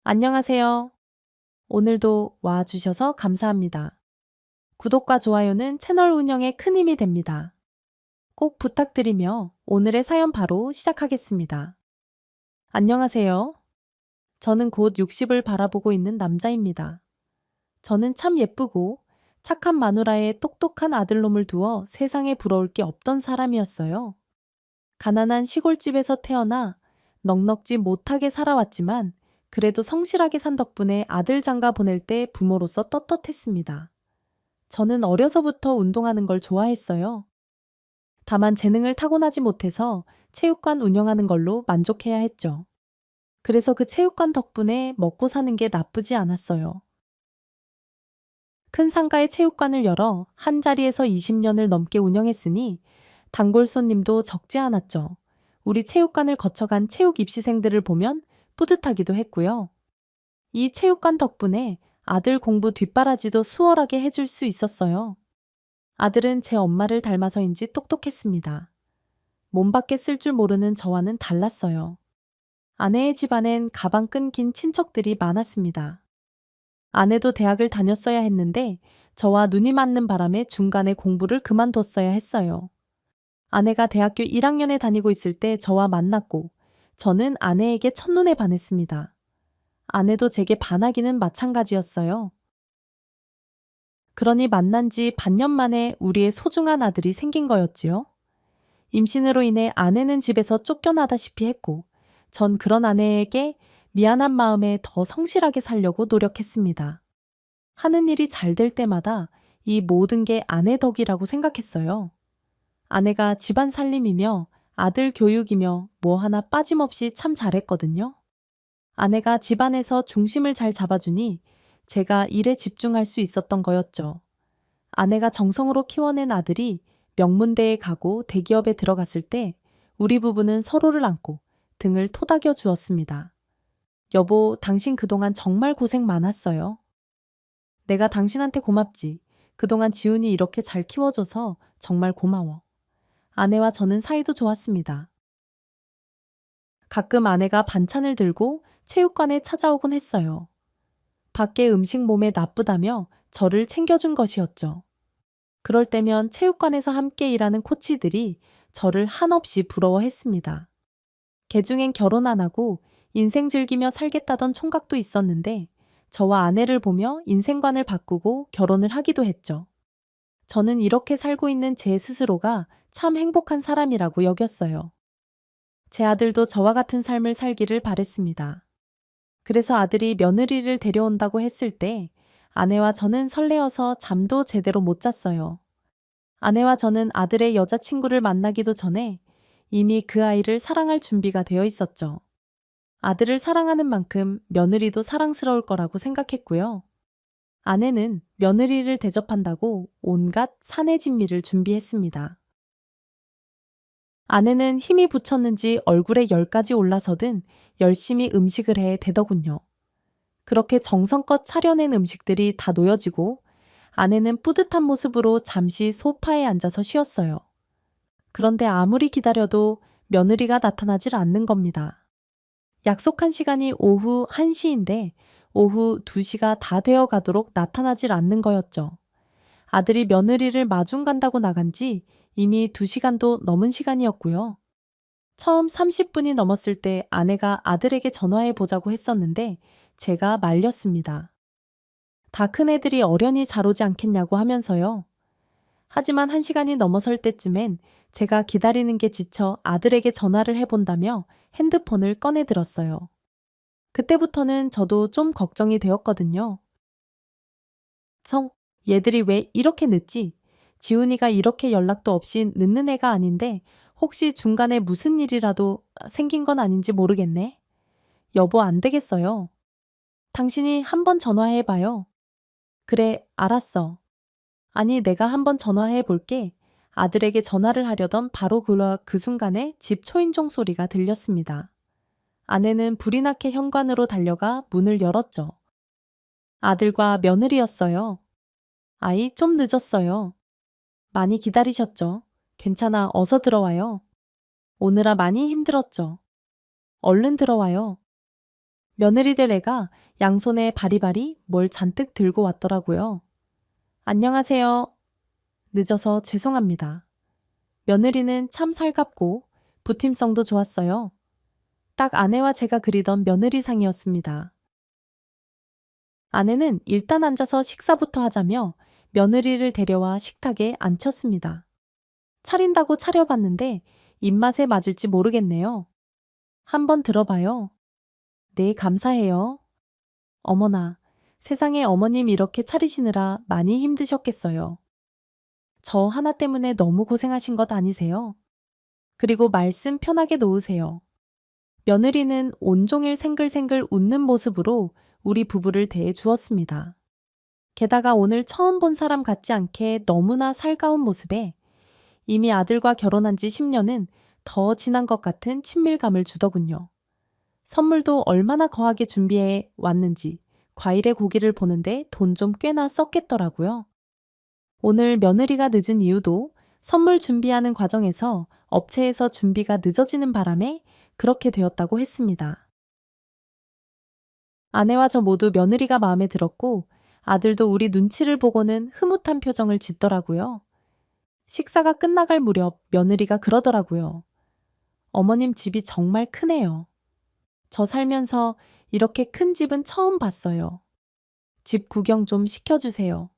안녕하세요. 오늘도 와주셔서 감사합니다. 구독과 좋아요는 채널 운영에 큰 힘이 됩니다. 꼭 부탁드리며 오늘의 사연 바로 시작하겠습니다. 안녕하세요. 저는 곧 60을 바라보고 있는 남자입니다. 저는 참 예쁘고 착한 마누라에 똑똑한 아들놈을 두어 세상에 부러울 게 없던 사람이었어요. 가난한 시골집에서 태어나 넉넉지 못하게 살아왔지만 그래도 성실하게 산 덕분에 아들 장가 보낼 때 부모로서 떳떳했습니다. 저는 어려서부터 운동하는 걸 좋아했어요. 다만 재능을 타고나지 못해서 체육관 운영하는 걸로 만족해야 했죠. 그래서 그 체육관 덕분에 먹고 사는 게 나쁘지 않았어요. 큰 상가의 체육관을 열어 한 자리에서 20년을 넘게 운영했으니 단골 손님도 적지 않았죠. 우리 체육관을 거쳐간 체육 입시생들을 보면 뿌듯하기도 했고요. 이 체육관 덕분에 아들 공부 뒷바라지도 수월하게 해줄 수 있었어요. 아들은 제 엄마를 닮아서인지 똑똑했습니다. 몸밖에 쓸 줄 모르는 저와는 달랐어요. 아내의 집안엔 가방 끈긴 친척들이 많았습니다. 아내도 대학을 다녔어야 했는데 저와 눈이 맞는 바람에 중간에 공부를 그만뒀어야 했어요. 아내가 대학교 1학년에 다니고 있을 때 저와 만났고 저는 아내에게 첫눈에 반했습니다. 아내도 제게 반하기는 마찬가지였어요. 그러니 만난 지 반년 만에 우리의 소중한 아들이 생긴 거였지요. 임신으로 인해 아내는 집에서 쫓겨나다시피 했고 전 그런 아내에게 미안한 마음에 더 성실하게 살려고 노력했습니다. 하는 일이 잘 될 때마다 이 모든 게 아내 덕이라고 생각했어요. 아내가 집안 살림이며 아들 교육이며 뭐 하나 빠짐없이 참 잘했거든요. 아내가 집안에서 중심을 잘 잡아주니 제가 일에 집중할 수 있었던 거였죠. 아내가 정성으로 키워낸 아들이 명문대에 가고 대기업에 들어갔을 때 우리 부부는 서로를 안고 등을 토닥여 주었습니다. 여보, 당신 그동안 정말 고생 많았어요. 내가 당신한테 고맙지. 그동안 지훈이 이렇게 잘 키워줘서 정말 고마워. 아내와 저는 사이도 좋았습니다. 가끔 아내가 반찬을 들고 체육관에 찾아오곤 했어요. 밖에 음식 몸에 나쁘다며 저를 챙겨준 것이었죠. 그럴 때면 체육관에서 함께 일하는 코치들이 저를 한없이 부러워했습니다. 개중엔 결혼 안 하고 인생 즐기며 살겠다던 총각도 있었는데 저와 아내를 보며 인생관을 바꾸고 결혼을 하기도 했죠. 저는 이렇게 살고 있는 제 스스로가 참 행복한 사람이라고 여겼어요. 제 아들도 저와 같은 삶을 살기를 바랬습니다. 그래서 아들이 며느리를 데려온다고 했을 때 아내와 저는 설레어서 잠도 제대로 못 잤어요. 아내와 저는 아들의 여자친구를 만나기도 전에 이미 그 아이를 사랑할 준비가 되어 있었죠. 아들을 사랑하는 만큼 며느리도 사랑스러울 거라고 생각했고요. 아내는 며느리를 대접한다고 온갖 사내 진미를 준비했습니다. 아내는 힘이 붙였는지 얼굴에 열까지 올라서든 열심히 음식을 해 대더군요. 그렇게 정성껏 차려낸 음식들이 다 놓여지고 아내는 뿌듯한 모습으로 잠시 소파에 앉아서 쉬었어요. 그런데 아무리 기다려도 며느리가 나타나질 않는 겁니다. 약속한 시간이 오후 1시인데 오후 2시가 다 되어 가도록 나타나질 않는 거였죠. 아들이 며느리를 마중 간다고 나간 지 이미 2시간도 넘은 시간이었고요. 처음 30분이 넘었을 때 아내가 아들에게 전화해 보자고 했었는데 제가 말렸습니다. 다 큰 애들이 어련히 잘 오지 않겠냐고 하면서요. 하지만 1시간이 넘어설 때쯤엔 제가 기다리는 게 지쳐 아들에게 전화를 해본다며 핸드폰을 꺼내 들었어요. 그때부터는 저도 좀 걱정이 되었거든요. 얘들이 왜 이렇게 늦지? 지훈이가 이렇게 연락도 없이 늦는 애가 아닌데 혹시 중간에 무슨 일이라도 생긴 건 아닌지 모르겠네. 여보, 안 되겠어요. 당신이 한번 전화해봐요. 그래, 알았어. 아니, 내가 한번 전화해 볼게. 아들에게 전화를 하려던 바로 그 순간에 집 초인종 소리가 들렸습니다. 아내는 불이 나게 현관으로 달려가 문을 열었죠. 아들과 며느리였어요. 아이, 좀 늦었어요. 많이 기다리셨죠? 괜찮아, 어서 들어와요. 오느라 많이 힘들었죠? 얼른 들어와요. 며느리들 애가 양손에 바리바리 뭘 잔뜩 들고 왔더라고요. 안녕하세요. 늦어서 죄송합니다. 며느리는 참 살갑고 부팀성도 좋았어요. 딱 아내와 제가 그리던 며느리상이었습니다. 아내는 일단 앉아서 식사부터 하자며 며느리를 데려와 식탁에 앉혔습니다. 차린다고 차려봤는데 입맛에 맞을지 모르겠네요. 한번 들어봐요. 네, 감사해요. 어머나, 세상에 어머님 이렇게 차리시느라 많이 힘드셨겠어요. 저 하나 때문에 너무 고생하신 것 아니세요? 그리고 말씀 편하게 놓으세요. 며느리는 온종일 생글생글 웃는 모습으로 우리 부부를 대해 주었습니다. 게다가 오늘 처음 본 사람 같지 않게 너무나 살가운 모습에 이미 아들과 결혼한 지 10년은 더 지난 것 같은 친밀감을 주더군요. 선물도 얼마나 거하게 준비해 왔는지 과일의 고기를 보는데 돈 좀 꽤나 썼겠더라고요. 오늘 며느리가 늦은 이유도 선물 준비하는 과정에서 업체에서 준비가 늦어지는 바람에 그렇게 되었다고 했습니다. 아내와 저 모두 며느리가 마음에 들었고 아들도 우리 눈치를 보고는 흐뭇한 표정을 짓더라고요. 식사가 끝나갈 무렵 며느리가 그러더라고요. 어머님 집이 정말 크네요. 저 살면서 이렇게 큰 집은 처음 봤어요. 집 구경 좀 시켜주세요.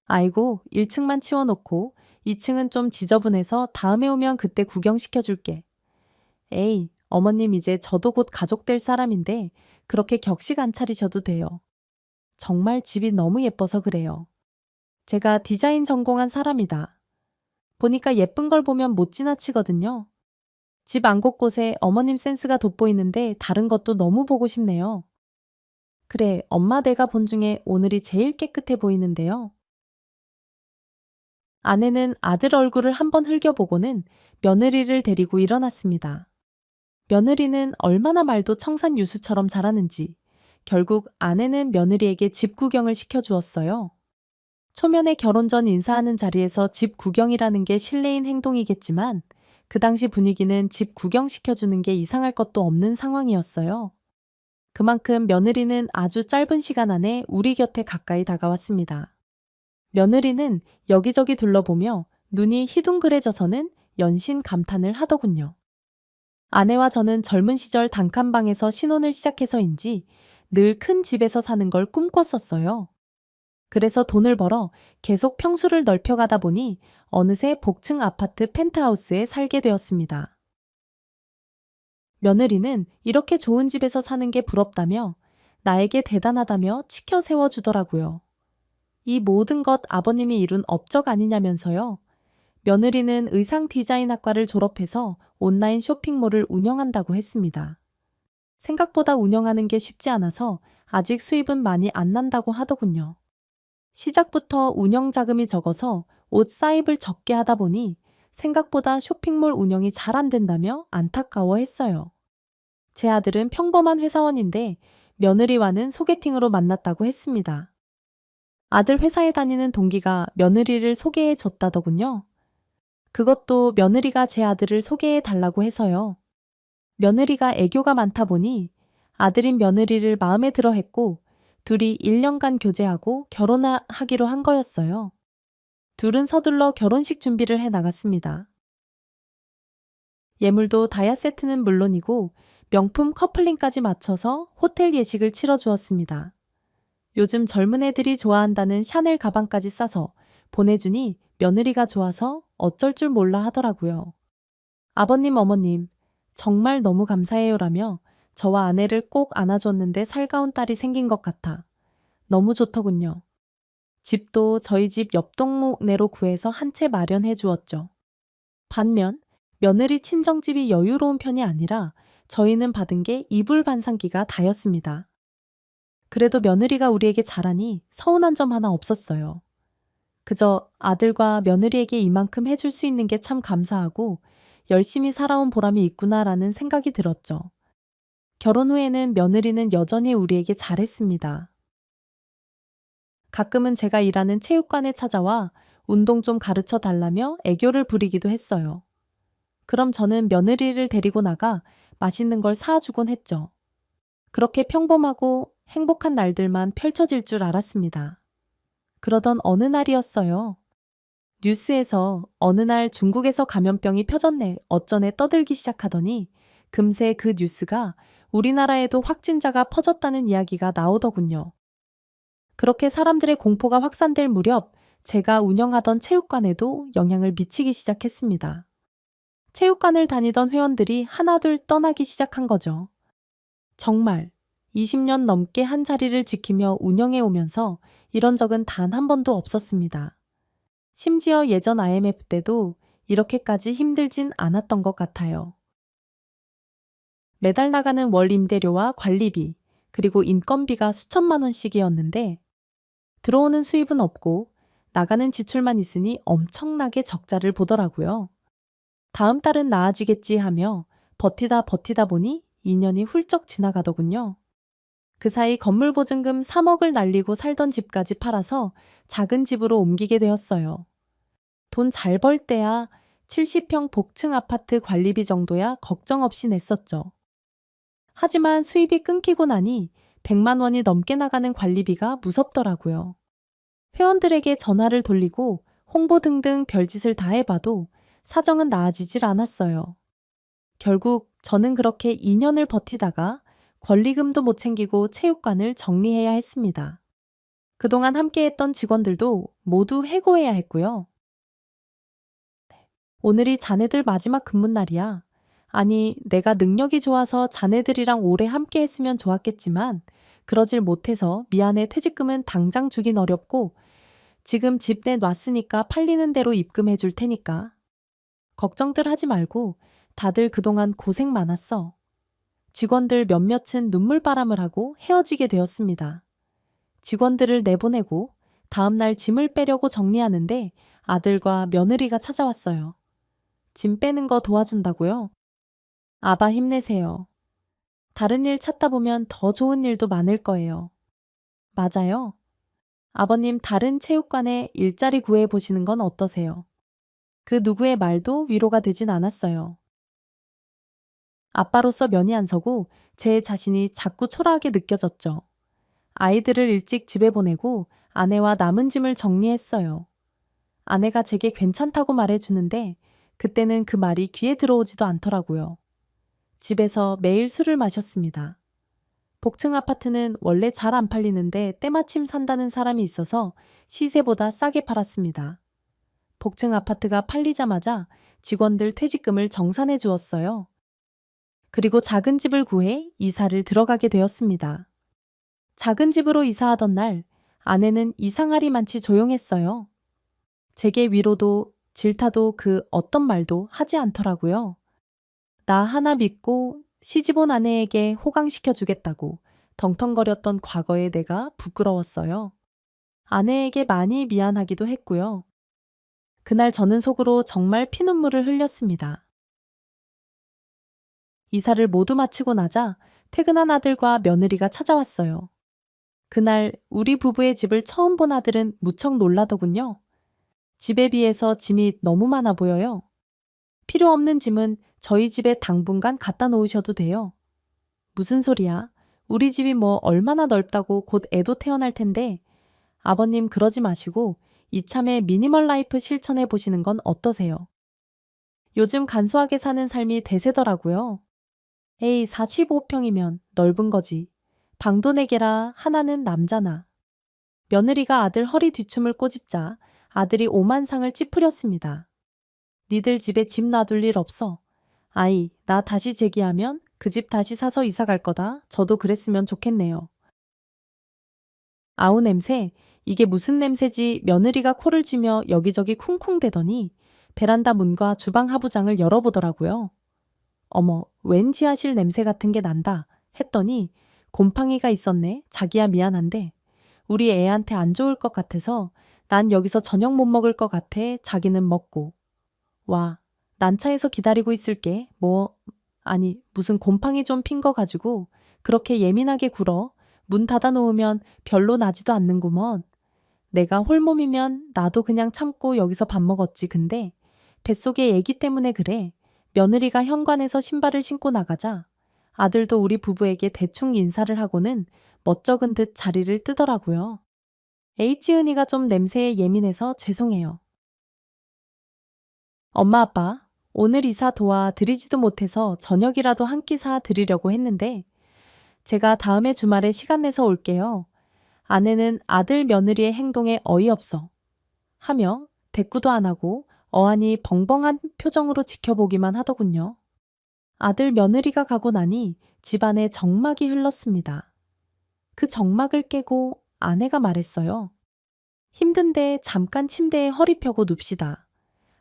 아이고, 1층만 치워놓고 2층은 좀 지저분해서 다음에 오면 그때 구경시켜줄게. 에이, 어머님 이제 저도 곧 가족 될 사람인데 그렇게 격식 안 차리셔도 돼요. 정말 집이 너무 예뻐서 그래요. 제가 디자인 전공한 사람이다. 보니까 예쁜 걸 보면 못 지나치거든요. 집 안 곳곳에 어머님 센스가 돋보이는데 다른 것도 너무 보고 싶네요. 그래, 엄마 내가 본 중에 오늘이 제일 깨끗해 보이는데요. 아내는 아들 얼굴을 한번 흘겨보고는 며느리를 데리고 일어났습니다. 며느리는 얼마나 말도 청산유수처럼 잘하는지 결국 아내는 며느리에게 집 구경을 시켜주었어요. 초면에 결혼 전 인사하는 자리에서 집 구경이라는 게 실례인 행동이겠지만 그 당시 분위기는 집 구경시켜주는 게 이상할 것도 없는 상황이었어요. 그만큼 며느리는 아주 짧은 시간 안에 우리 곁에 가까이 다가왔습니다. 며느리는 여기저기 둘러보며 눈이 희둥그레져서는 연신 감탄을 하더군요. 아내와 저는 젊은 시절 단칸방에서 신혼을 시작해서인지 늘 큰 집에서 사는 걸 꿈꿨었어요. 그래서 돈을 벌어 계속 평수를 넓혀가다 보니 어느새 복층 아파트 펜트하우스에 살게 되었습니다. 며느리는 이렇게 좋은 집에서 사는 게 부럽다며 나에게 대단하다며 치켜 세워주더라고요. 이 모든 것 아버님이 이룬 업적 아니냐면서요. 며느리는 의상 디자인학과를 졸업해서 온라인 쇼핑몰을 운영한다고 했습니다. 생각보다 운영하는 게 쉽지 않아서 아직 수입은 많이 안 난다고 하더군요. 시작부터 운영 자금이 적어서 옷 사입을 적게 하다 보니 생각보다 쇼핑몰 운영이 잘 안 된다며 안타까워했어요. 제 아들은 평범한 회사원인데 며느리와는 소개팅으로 만났다고 했습니다. 아들 회사에 다니는 동기가 며느리를 소개해 줬다더군요. 그것도 며느리가 제 아들을 소개해 달라고 해서요. 며느리가 애교가 많다 보니 아들인 며느리를 마음에 들어 했고 둘이 1년간 교제하고 결혼하기로 한 거였어요. 둘은 서둘러 결혼식 준비를 해 나갔습니다. 예물도 다이아 세트는 물론이고 명품 커플링까지 맞춰서 호텔 예식을 치러 주었습니다. 요즘 젊은 애들이 좋아한다는 샤넬 가방까지 싸서 보내주니 며느리가 좋아서 어쩔 줄 몰라 하더라고요. 아버님, 어머님, 정말 너무 감사해요라며 저와 아내를 꼭 안아줬는데 살가운 딸이 생긴 것 같아. 너무 좋더군요. 집도 저희 집 옆 동네로 구해서 한 채 마련해 주었죠. 반면 며느리 친정집이 여유로운 편이 아니라 저희는 받은 게 이불 반상기가 다였습니다. 그래도 며느리가 우리에게 잘하니 서운한 점 하나 없었어요. 그저 아들과 며느리에게 이만큼 해줄 수 있는 게 참 감사하고 열심히 살아온 보람이 있구나라는 생각이 들었죠. 결혼 후에는 며느리는 여전히 우리에게 잘했습니다. 가끔은 제가 일하는 체육관에 찾아와 운동 좀 가르쳐 달라며 애교를 부리기도 했어요. 그럼 저는 며느리를 데리고 나가 맛있는 걸 사주곤 했죠. 그렇게 평범하고 행복한 날들만 펼쳐질 줄 알았습니다. 그러던 어느 날이었어요. 뉴스에서 어느 날 중국에서 감염병이 펴졌네 어쩌네 떠들기 시작하더니 금세 그 뉴스가 우리나라에도 확진자가 퍼졌다는 이야기가 나오더군요. 그렇게 사람들의 공포가 확산될 무렵 제가 운영하던 체육관에도 영향을 미치기 시작했습니다. 체육관을 다니던 회원들이 하나둘 떠나기 시작한 거죠. 정말 20년 넘게 한 자리를 지키며 운영해 오면서 이런 적은 단 한 번도 없었습니다. 심지어 예전 IMF 때도 이렇게까지 힘들진 않았던 것 같아요. 매달 나가는 월 임대료와 관리비, 그리고 인건비가 수천만 원씩이었는데 들어오는 수입은 없고 나가는 지출만 있으니 엄청나게 적자를 보더라고요. 다음 달은 나아지겠지 하며 버티다 보니 2년이 훌쩍 지나가더군요. 그 사이 건물보증금 3억을 날리고 살던 집까지 팔아서 작은 집으로 옮기게 되었어요. 돈 잘 벌 때야 70평 복층 아파트 관리비 정도야 걱정 없이 냈었죠. 하지만 수입이 끊기고 나니 100만 원이 넘게 나가는 관리비가 무섭더라고요. 회원들에게 전화를 돌리고 홍보 등등 별짓을 다 해봐도 사정은 나아지질 않았어요. 결국 저는 그렇게 2년을 버티다가 권리금도 못 챙기고 체육관을 정리해야 했습니다. 그동안 함께했던 직원들도 모두 해고해야 했고요. 오늘이 자네들 마지막 근무 날이야. 아니, 내가 능력이 좋아서 자네들이랑 오래 함께 했으면 좋았겠지만 그러질 못해서 미안해. 퇴직금은 당장 주긴 어렵고 지금 집 내놨으니까 팔리는 대로 입금해 줄 테니까. 걱정들 하지 말고 다들 그동안 고생 많았어. 직원들 몇몇은 눈물바람을 하고 헤어지게 되었습니다. 직원들을 내보내고 다음날 짐을 빼려고 정리하는데 아들과 며느리가 찾아왔어요. 짐 빼는 거 도와준다고요? 아바 힘내세요. 다른 일 찾다 보면 더 좋은 일도 많을 거예요. 맞아요. 아버님 다른 체육관에 일자리 구해 보시는 건 어떠세요? 그 누구의 말도 위로가 되진 않았어요. 아빠로서 면이 안 서고 제 자신이 자꾸 초라하게 느껴졌죠. 아이들을 일찍 집에 보내고 아내와 남은 짐을 정리했어요. 아내가 제게 괜찮다고 말해주는데 그때는 그 말이 귀에 들어오지도 않더라고요. 집에서 매일 술을 마셨습니다. 복층 아파트는 원래 잘 안 팔리는데 때마침 산다는 사람이 있어서 시세보다 싸게 팔았습니다. 복층 아파트가 팔리자마자 직원들 퇴직금을 정산해 주었어요. 그리고 작은 집을 구해 이사를 들어가게 되었습니다. 작은 집으로 이사하던 날 아내는 이상하리 많지 조용했어요. 제게 위로도 질타도 그 어떤 말도 하지 않더라고요. 나 하나 믿고 시집온 아내에게 호강시켜 주겠다고 덩텅거렸던 과거의 내가 부끄러웠어요. 아내에게 많이 미안하기도 했고요. 그날 저는 속으로 정말 피눈물을 흘렸습니다. 이사를 모두 마치고 나자 퇴근한 아들과 며느리가 찾아왔어요. 그날 우리 부부의 집을 처음 본 아들은 무척 놀라더군요. 집에 비해서 짐이 너무 많아 보여요. 필요 없는 짐은 저희 집에 당분간 갖다 놓으셔도 돼요. 무슨 소리야? 우리 집이 뭐 얼마나 넓다고 곧 애도 태어날 텐데. 아버님 그러지 마시고 이참에 미니멀 라이프 실천해 보시는 건 어떠세요? 요즘 간소하게 사는 삶이 대세더라고요. 에이, 45평이면 넓은 거지. 방도 4개라 하나는 남자나. 며느리가 아들 허리 뒤춤을 꼬집자 아들이 오만상을 찌푸렸습니다. 니들 집에 집 놔둘 일 없어. 아이, 나 다시 재기하면 그 집 다시 사서 이사 갈 거다. 저도 그랬으면 좋겠네요. 아우 냄새, 이게 무슨 냄새지. 며느리가 코를 쥐며 여기저기 쿵쿵대더니 베란다 문과 주방 하부장을 열어보더라고요. 어머, 웬 지하실 냄새 같은 게 난다 했더니 곰팡이가 있었네. 자기야 미안한데 우리 애한테 안 좋을 것 같아서 난 여기서 저녁 못 먹을 것 같아. 자기는 먹고. 와, 난차에서 기다리고 있을게. 아니 무슨 곰팡이 좀 핀 거 가지고 그렇게 예민하게 굴어. 문 닫아 놓으면 별로 나지도 않는구먼. 내가 홀몸이면 나도 그냥 참고 여기서 밥 먹었지. 근데 뱃속에 애기 때문에 그래. 며느리가 현관에서 신발을 신고 나가자 아들도 우리 부부에게 대충 인사를 하고는 멋쩍은 듯 자리를 뜨더라고요. H은이가 좀 냄새에 예민해서 죄송해요. 엄마 아빠, 오늘 이사 도와드리지도 못해서 저녁이라도 한 끼 사 드리려고 했는데 제가 다음에 주말에 시간 내서 올게요. 아내는 아들 며느리의 행동에 어이없어 하며 대꾸도 안 하고 어안이 벙벙한 표정으로 지켜보기만 하더군요. 아들 며느리가 가고 나니 집안에 정막이 흘렀습니다. 그 정막을 깨고 아내가 말했어요. 힘든데 잠깐 침대에 허리 펴고 눕시다.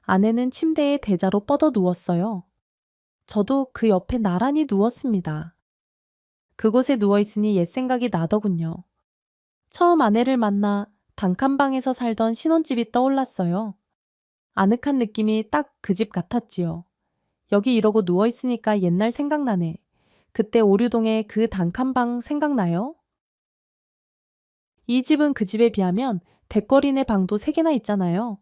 아내는 침대에 대자로 뻗어 누웠어요. 저도 그 옆에 나란히 누웠습니다. 그곳에 누워있으니 옛 생각이 나더군요. 처음 아내를 만나 단칸방에서 살던 신혼집이 떠올랐어요. 아늑한 느낌이 딱 그 집 같았지요. 여기 이러고 누워있으니까 옛날 생각나네. 그때 오류동의 그 단칸방 생각나요? 이 집은 그 집에 비하면 대거리네 방도 3개나 있잖아요.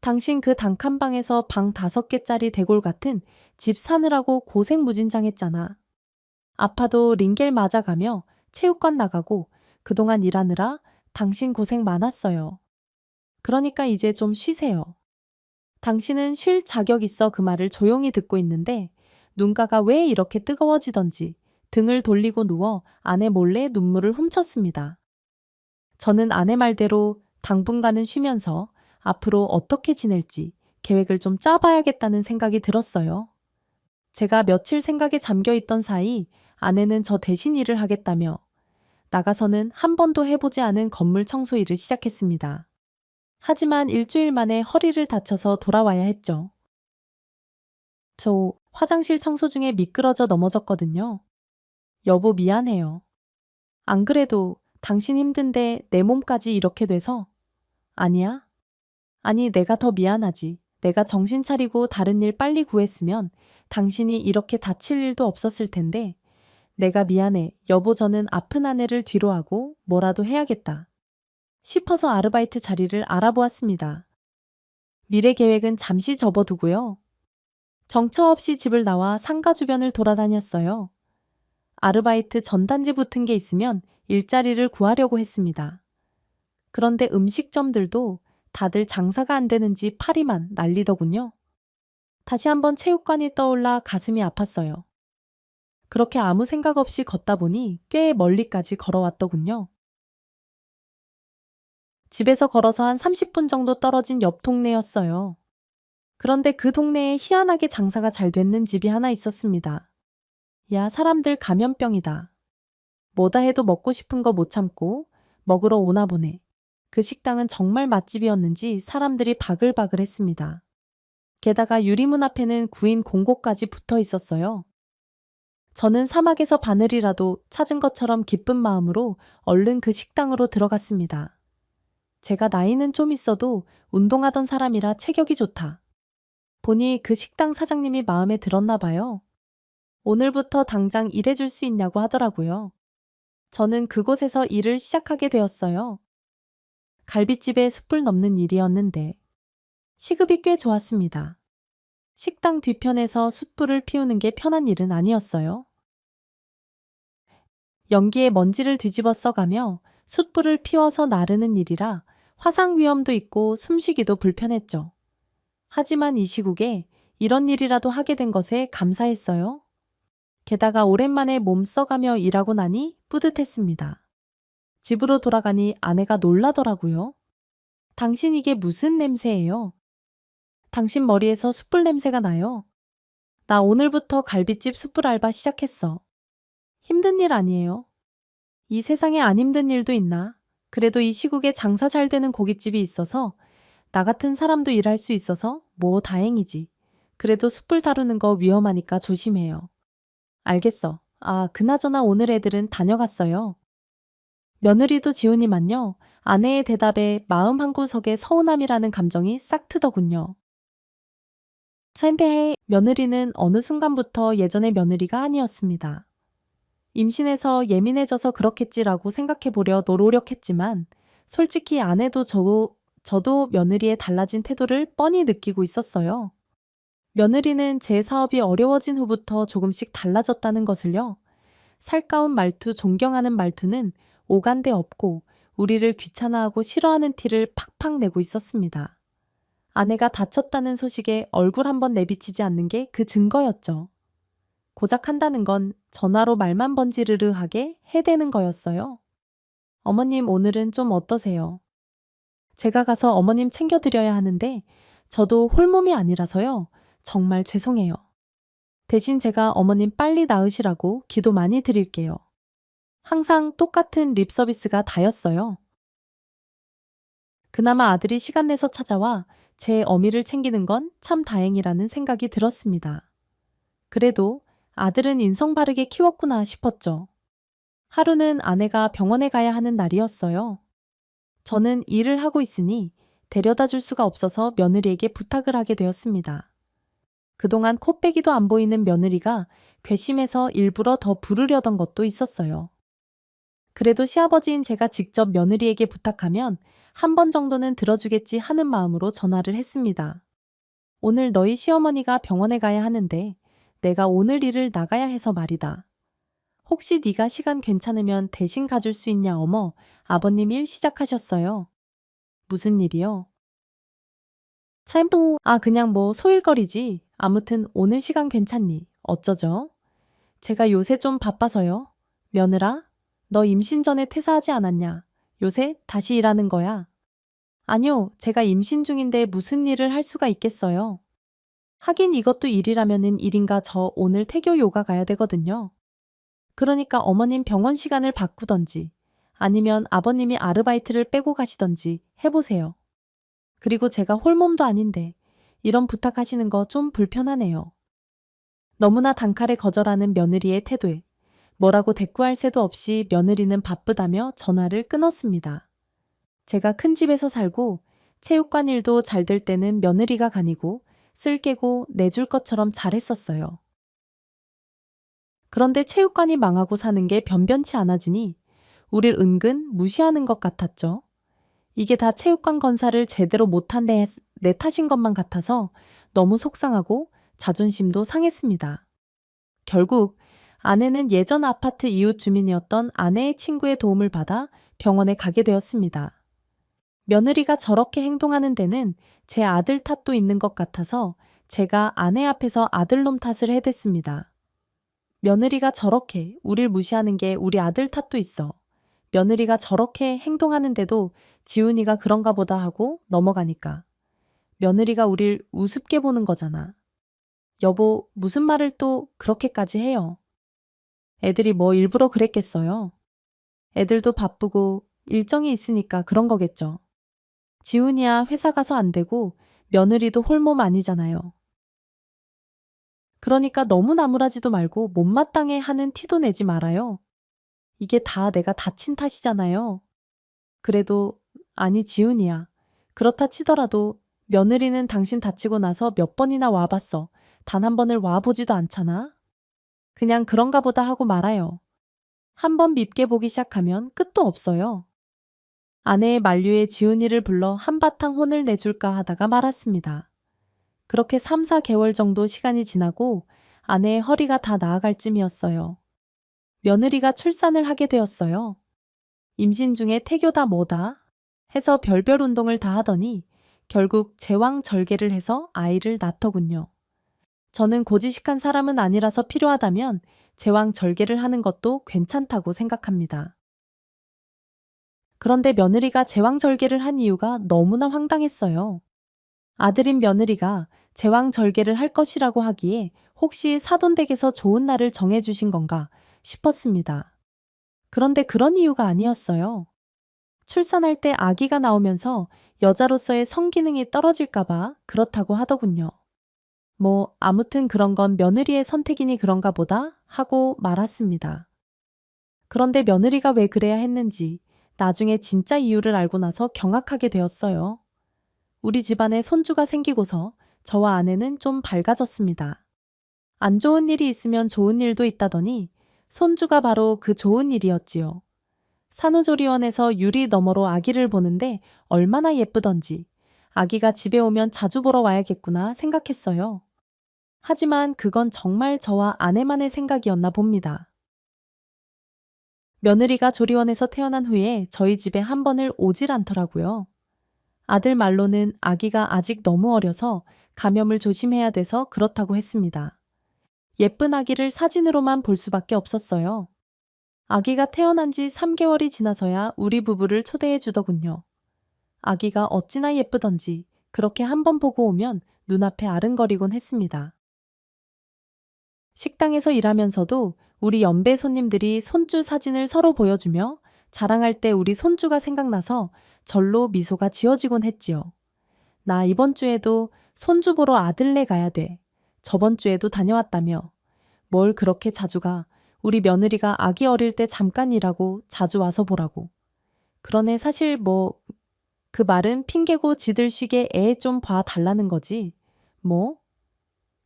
당신 그 단칸방에서 방 5개짜리 대골 같은 집 사느라고 고생무진장했잖아. 아파도 링겔 맞아가며 체육관 나가고 그동안 일하느라 당신 고생 많았어요. 그러니까 이제 좀 쉬세요. 당신은 쉴 자격 있어 그 말을 조용히 듣고 있는데 눈가가 왜 이렇게 뜨거워지던지 등을 돌리고 누워 아내 몰래 눈물을 훔쳤습니다. 저는 아내 말대로 당분간은 쉬면서 앞으로 어떻게 지낼지 계획을 좀 짜봐야겠다는 생각이 들었어요. 제가 며칠 생각에 잠겨 있던 사이 아내는 저 대신 일을 하겠다며 나가서는 한 번도 해보지 않은 건물 청소 일을 시작했습니다. 하지만 일주일 만에 허리를 다쳐서 돌아와야 했죠. 저 화장실 청소 중에 미끄러져 넘어졌거든요. 여보 미안해요. 안 그래도 당신 힘든데 내 몸까지 이렇게 돼서. 아니야? 아니 내가 더 미안하지. 내가 정신 차리고 다른 일 빨리 구했으면 당신이 이렇게 다칠 일도 없었을 텐데. 내가 미안해. 여보 저는 아픈 아내를 뒤로하고 뭐라도 해야겠다 싶어서 아르바이트 자리를 알아보았습니다. 미래 계획은 잠시 접어두고요. 정처 없이 집을 나와 상가 주변을 돌아다녔어요. 아르바이트 전단지 붙은 게 있으면 일자리를 구하려고 했습니다. 그런데 음식점들도 다들 장사가 안 되는지 파리만 날리더군요. 다시 한번 체육관이 떠올라 가슴이 아팠어요. 그렇게 아무 생각 없이 걷다 보니 꽤 멀리까지 걸어왔더군요. 집에서 걸어서 한 30분 정도 떨어진 옆 동네였어요. 그런데 그 동네에 희한하게 장사가 잘 됐는 집이 하나 있었습니다. 야, 사람들 감염병이다. 뭐다 해도 먹고 싶은 거 못 참고 먹으러 오나 보네. 그 식당은 정말 맛집이었는지 사람들이 바글바글 했습니다. 게다가 유리문 앞에는 구인 공고까지 붙어 있었어요. 저는 사막에서 바늘이라도 찾은 것처럼 기쁜 마음으로 얼른 그 식당으로 들어갔습니다. 제가 나이는 좀 있어도 운동하던 사람이라 체격이 좋다. 보니 그 식당 사장님이 마음에 들었나 봐요. 오늘부터 당장 일해줄 수 있냐고 하더라고요. 저는 그곳에서 일을 시작하게 되었어요. 갈빗집에 숯불 넘는 일이었는데 시급이 꽤 좋았습니다. 식당 뒤편에서 숯불을 피우는 게 편한 일은 아니었어요. 연기에 먼지를 뒤집어 써가며 숯불을 피워서 나르는 일이라 화상 위험도 있고 숨쉬기도 불편했죠. 하지만 이 시국에 이런 일이라도 하게 된 것에 감사했어요. 게다가 오랜만에 몸 써가며 일하고 나니 뿌듯했습니다. 집으로 돌아가니 아내가 놀라더라고요. 당신 이게 무슨 냄새예요? 당신 머리에서 숯불 냄새가 나요. 나 오늘부터 갈빗집 숯불 알바 시작했어. 힘든 일 아니에요. 이 세상에 안 힘든 일도 있나? 그래도 이 시국에 장사 잘 되는 고깃집이 있어서 나 같은 사람도 일할 수 있어서 뭐 다행이지. 그래도 숯불 다루는 거 위험하니까 조심해요. 알겠어. 아, 그나저나 오늘 애들은 다녀갔어요. 며느리도 지훈이만요. 아내의 대답에 마음 한구석에 서운함이라는 감정이 싹 트더군요. 근데 며느리는 어느 순간부터 예전의 며느리가 아니었습니다. 임신해서 예민해져서 그렇겠지라고 생각해보려 노력했지만 솔직히 아내도 저도 며느리의 달라진 태도를 뻔히 느끼고 있었어요. 며느리는 제 사업이 어려워진 후부터 조금씩 달라졌다는 것을요. 살가운 말투, 존경하는 말투는 오간데 없고 우리를 귀찮아하고 싫어하는 티를 팍팍 내고 있었습니다. 아내가 다쳤다는 소식에 얼굴 한번 내비치지 않는 게 그 증거였죠. 고작 한다는 건 전화로 말만 번지르르하게 해대는 거였어요. 어머님, 오늘은 좀 어떠세요? 제가 가서 어머님 챙겨드려야 하는데 저도 홀몸이 아니라서요. 정말 죄송해요. 대신 제가 어머님 빨리 나으시라고 기도 많이 드릴게요. 항상 똑같은 립 서비스가 다였어요. 그나마 아들이 시간 내서 찾아와 제 어미를 챙기는 건 참 다행이라는 생각이 들었습니다. 그래도 아들은 인성 바르게 키웠구나 싶었죠. 하루는 아내가 병원에 가야 하는 날이었어요. 저는 일을 하고 있으니 데려다 줄 수가 없어서 며느리에게 부탁을 하게 되었습니다. 그동안 코빼기도 안 보이는 며느리가 괘씸해서 일부러 더 부르려던 것도 있었어요. 그래도 시아버지인 제가 직접 며느리에게 부탁하면 한 번 정도는 들어주겠지 하는 마음으로 전화를 했습니다. 오늘 너희 시어머니가 병원에 가야 하는데 내가 오늘 일을 나가야 해서 말이다. 혹시 네가 시간 괜찮으면 대신 가줄 수 있냐 어머, 아버님 일 시작하셨어요. 무슨 일이요? 그냥 뭐 소일거리지. 아무튼 오늘 시간 괜찮니? 어쩌죠? 제가 요새 좀 바빠서요. 며느라, 너 임신 전에 퇴사하지 않았냐? 요새 다시 일하는 거야. 아니요, 제가 임신 중인데 무슨 일을 할 수가 있겠어요. 하긴 이것도 일이라면은 일인가 저 오늘 태교 요가 가야 되거든요. 그러니까 어머님 병원 시간을 바꾸던지 아니면 아버님이 아르바이트를 빼고 가시던지 해보세요. 그리고 제가 홀몸도 아닌데 이런 부탁하시는 거 좀 불편하네요. 너무나 단칼에 거절하는 며느리의 태도에 뭐라고 대꾸할 새도 없이 며느리는 바쁘다며 전화를 끊었습니다. 제가 큰 집에서 살고 체육관 일도 잘 될 때는 며느리가 가니고 쓸 깨고 내줄 것처럼 잘했었어요. 그런데 체육관이 망하고 사는 게 변변치 않아지니 우릴 은근 무시하는 것 같았죠. 이게 다 체육관 건사를 제대로 못한 내 탓인 것만 같아서 너무 속상하고 자존심도 상했습니다. 결국 아내는 예전 아파트 이웃 주민이었던 아내의 친구의 도움을 받아 병원에 가게 되었습니다. 며느리가 저렇게 행동하는 데는 제 아들 탓도 있는 것 같아서 제가 아내 앞에서 아들놈 탓을 해댔습니다. 며느리가 저렇게 우릴 무시하는 게 우리 아들 탓도 있어. 며느리가 저렇게 행동하는데도 지훈이가 그런가 보다 하고 넘어가니까. 며느리가 우릴 우습게 보는 거잖아. 여보, 무슨 말을 또 그렇게까지 해요? 애들이 뭐 일부러 그랬겠어요? 애들도 바쁘고 일정이 있으니까 그런 거겠죠. 지훈이야 회사 가서 안 되고 며느리도 홀몸 아니잖아요. 그러니까 너무 나무라지도 말고 못마땅해 하는 티도 내지 말아요. 이게 다 내가 다친 탓이잖아요. 그래도 아니 지훈이야. 그렇다 치더라도 며느리는 당신 다치고 나서 몇 번이나 와봤어. 단 한 번을 와보지도 않잖아. 그냥 그런가 보다 하고 말아요. 한 번 밉게 보기 시작하면 끝도 없어요. 아내의 만류에 지훈이를 불러 한바탕 혼을 내줄까 하다가 말았습니다. 그렇게 3, 4개월 정도 시간이 지나고 아내의 허리가 다 나아갈 쯤이었어요. 며느리가 출산을 하게 되었어요. 임신 중에 태교다 뭐다 해서 별별 운동을 다 하더니 결국 제왕절개를 해서 아이를 낳더군요. 저는 고지식한 사람은 아니라서 필요하다면 제왕절개를 하는 것도 괜찮다고 생각합니다. 그런데 며느리가 제왕절개를 한 이유가 너무나 황당했어요. 아들인 며느리가 제왕절개를 할 것이라고 하기에 혹시 사돈댁에서 좋은 날을 정해주신 건가 싶었습니다. 그런데 그런 이유가 아니었어요. 출산할 때 아기가 나오면서 여자로서의 성기능이 떨어질까봐 그렇다고 하더군요. 뭐 아무튼 그런 건 며느리의 선택이니 그런가 보다 하고 말았습니다. 그런데 며느리가 왜 그래야 했는지 나중에 진짜 이유를 알고 나서 경악하게 되었어요. 우리 집안에 손주가 생기고서 저와 아내는 좀 밝아졌습니다. 안 좋은 일이 있으면 좋은 일도 있다더니 손주가 바로 그 좋은 일이었지요. 산후조리원에서 유리 너머로 아기를 보는데 얼마나 예쁘던지 아기가 집에 오면 자주 보러 와야겠구나 생각했어요. 하지만 그건 정말 저와 아내만의 생각이었나 봅니다. 며느리가 조리원에서 태어난 후에 저희 집에 한 번을 오질 않더라고요. 아들 말로는 아기가 아직 너무 어려서 감염을 조심해야 돼서 그렇다고 했습니다. 예쁜 아기를 사진으로만 볼 수밖에 없었어요. 아기가 태어난 지 3개월이 지나서야 우리 부부를 초대해 주더군요. 아기가 어찌나 예쁘던지 그렇게 한 번 보고 오면 눈앞에 아른거리곤 했습니다. 식당에서 일하면서도 우리 연배 손님들이 손주 사진을 서로 보여주며 자랑할 때 우리 손주가 생각나서 절로 미소가 지어지곤 했지요. 나 이번 주에도 손주 보러 아들네 가야 돼. 저번 주에도 다녀왔다며. 뭘 그렇게 자주 가. 우리 며느리가 아기 어릴 때 잠깐 일하고 자주 와서 보라고. 그러네 사실 그 말은 핑계고 지들 쉬게 애 좀 봐 달라는 거지. 뭐?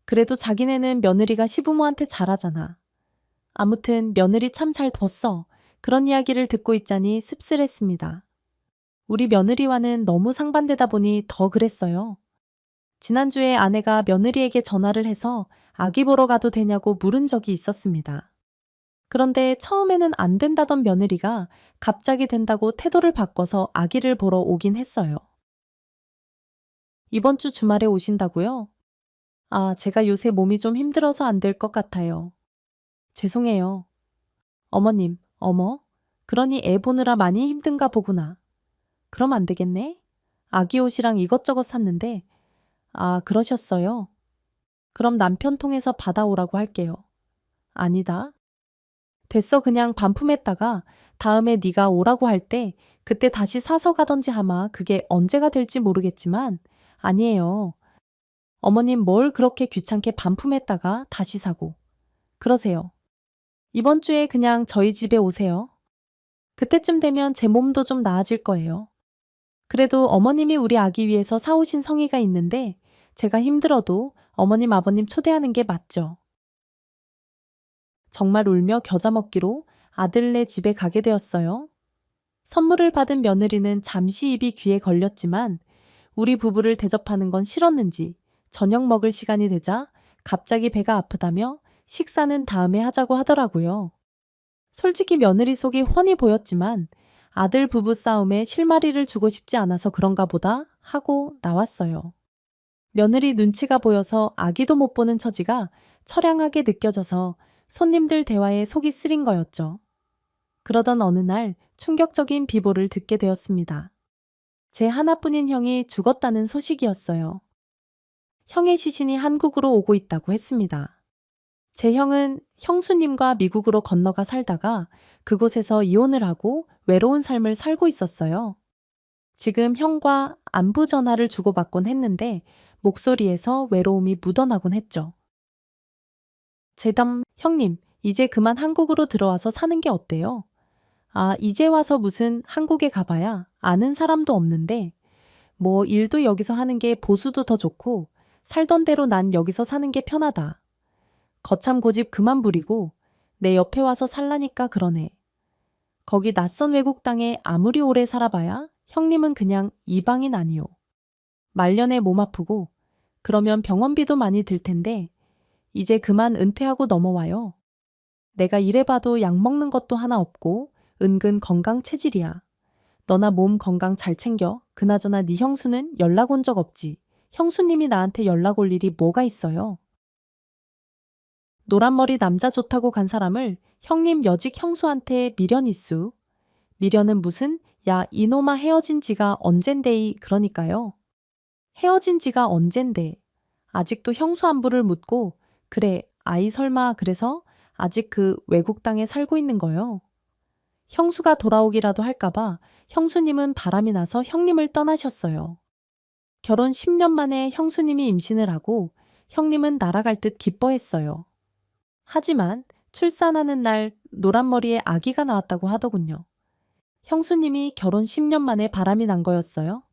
그래도 자기네는 며느리가 시부모한테 잘하잖아. 아무튼 며느리 참 잘 뒀어. 그런 이야기를 듣고 있자니 씁쓸했습니다. 우리 며느리와는 너무 상반되다 보니 더 그랬어요. 지난주에 아내가 며느리에게 전화를 해서 아기 보러 가도 되냐고 물은 적이 있었습니다. 그런데 처음에는 안 된다던 며느리가 갑자기 된다고 태도를 바꿔서 아기를 보러 오긴 했어요. 이번 주 주말에 오신다고요? 아, 제가 요새 몸이 좀 힘들어서 안 될 것 같아요. 죄송해요. 어머님, 어머? 그러니 애 보느라 많이 힘든가 보구나. 그럼 안 되겠네? 아기 옷이랑 이것저것 샀는데, 아, 그러셨어요? 그럼 남편 통해서 받아오라고 할게요. 아니다. 됐어 그냥 반품했다가 다음에 네가 오라고 할 때 그때 다시 사서 가던지 하마 그게 언제가 될지 모르겠지만 아니에요. 어머님 뭘 그렇게 귀찮게 반품했다가 다시 사고. 그러세요. 이번 주에 그냥 저희 집에 오세요. 그때쯤 되면 제 몸도 좀 나아질 거예요. 그래도 어머님이 우리 아기 위해서 사오신 성의가 있는데 제가 힘들어도 어머님 아버님 초대하는 게 맞죠. 정말 울며 겨자 먹기로 아들네 집에 가게 되었어요. 선물을 받은 며느리는 잠시 입이 귀에 걸렸지만 우리 부부를 대접하는 건 싫었는지 저녁 먹을 시간이 되자 갑자기 배가 아프다며 식사는 다음에 하자고 하더라고요. 솔직히 며느리 속이 훤히 보였지만 아들 부부 싸움에 실마리를 주고 싶지 않아서 그런가 보다 하고 나왔어요. 며느리 눈치가 보여서 아기도 못 보는 처지가 처량하게 느껴져서 손님들 대화에 속이 쓰린 거였죠. 그러던 어느 날 충격적인 비보를 듣게 되었습니다. 제 하나뿐인 형이 죽었다는 소식이었어요. 형의 시신이 한국으로 오고 있다고 했습니다. 제 형은 형수님과 미국으로 건너가 살다가 그곳에서 이혼을 하고 외로운 삶을 살고 있었어요. 지금 형과 안부 전화를 주고받곤 했는데 목소리에서 외로움이 묻어나곤 했죠. 형님, 이제 그만 한국으로 들어와서 사는 게 어때요? 아, 이제 와서 무슨 한국에 가봐야 아는 사람도 없는데, 뭐 일도 여기서 하는 게 보수도 더 좋고, 살던 대로 난 여기서 사는 게 편하다. 거참 고집 그만 부리고, 내 옆에 와서 살라니까 그러네. 거기 낯선 외국 땅에 아무리 오래 살아봐야 형님은 그냥 이방인 아니요. 말년에 몸 아프고, 그러면 병원비도 많이 들 텐데, 이제 그만 은퇴하고 넘어와요. 내가 이래봐도 약 먹는 것도 하나 없고 은근 건강 체질이야. 너나 몸 건강 잘 챙겨. 그나저나 네 형수는 연락 온 적 없지. 형수님이 나한테 연락 올 일이 뭐가 있어요. 노란머리 남자 좋다고 간 사람을 형님 여직 형수한테 미련 있수. 미련은 무슨 야 이놈아 헤어진 지가 언젠데이 그러니까요. 헤어진 지가 언젠데. 아직도 형수 안부를 묻고 그래 아이 설마 그래서 아직 그 외국 땅에 살고 있는 거요. 형수가 돌아오기라도 할까봐 형수님은 바람이 나서 형님을 떠나셨어요. 결혼 10년 만에 형수님이 임신을 하고 형님은 날아갈 듯 기뻐했어요. 하지만 출산하는 날 노란머리에 아기가 나왔다고 하더군요. 형수님이 결혼 10년 만에 바람이 난 거였어요.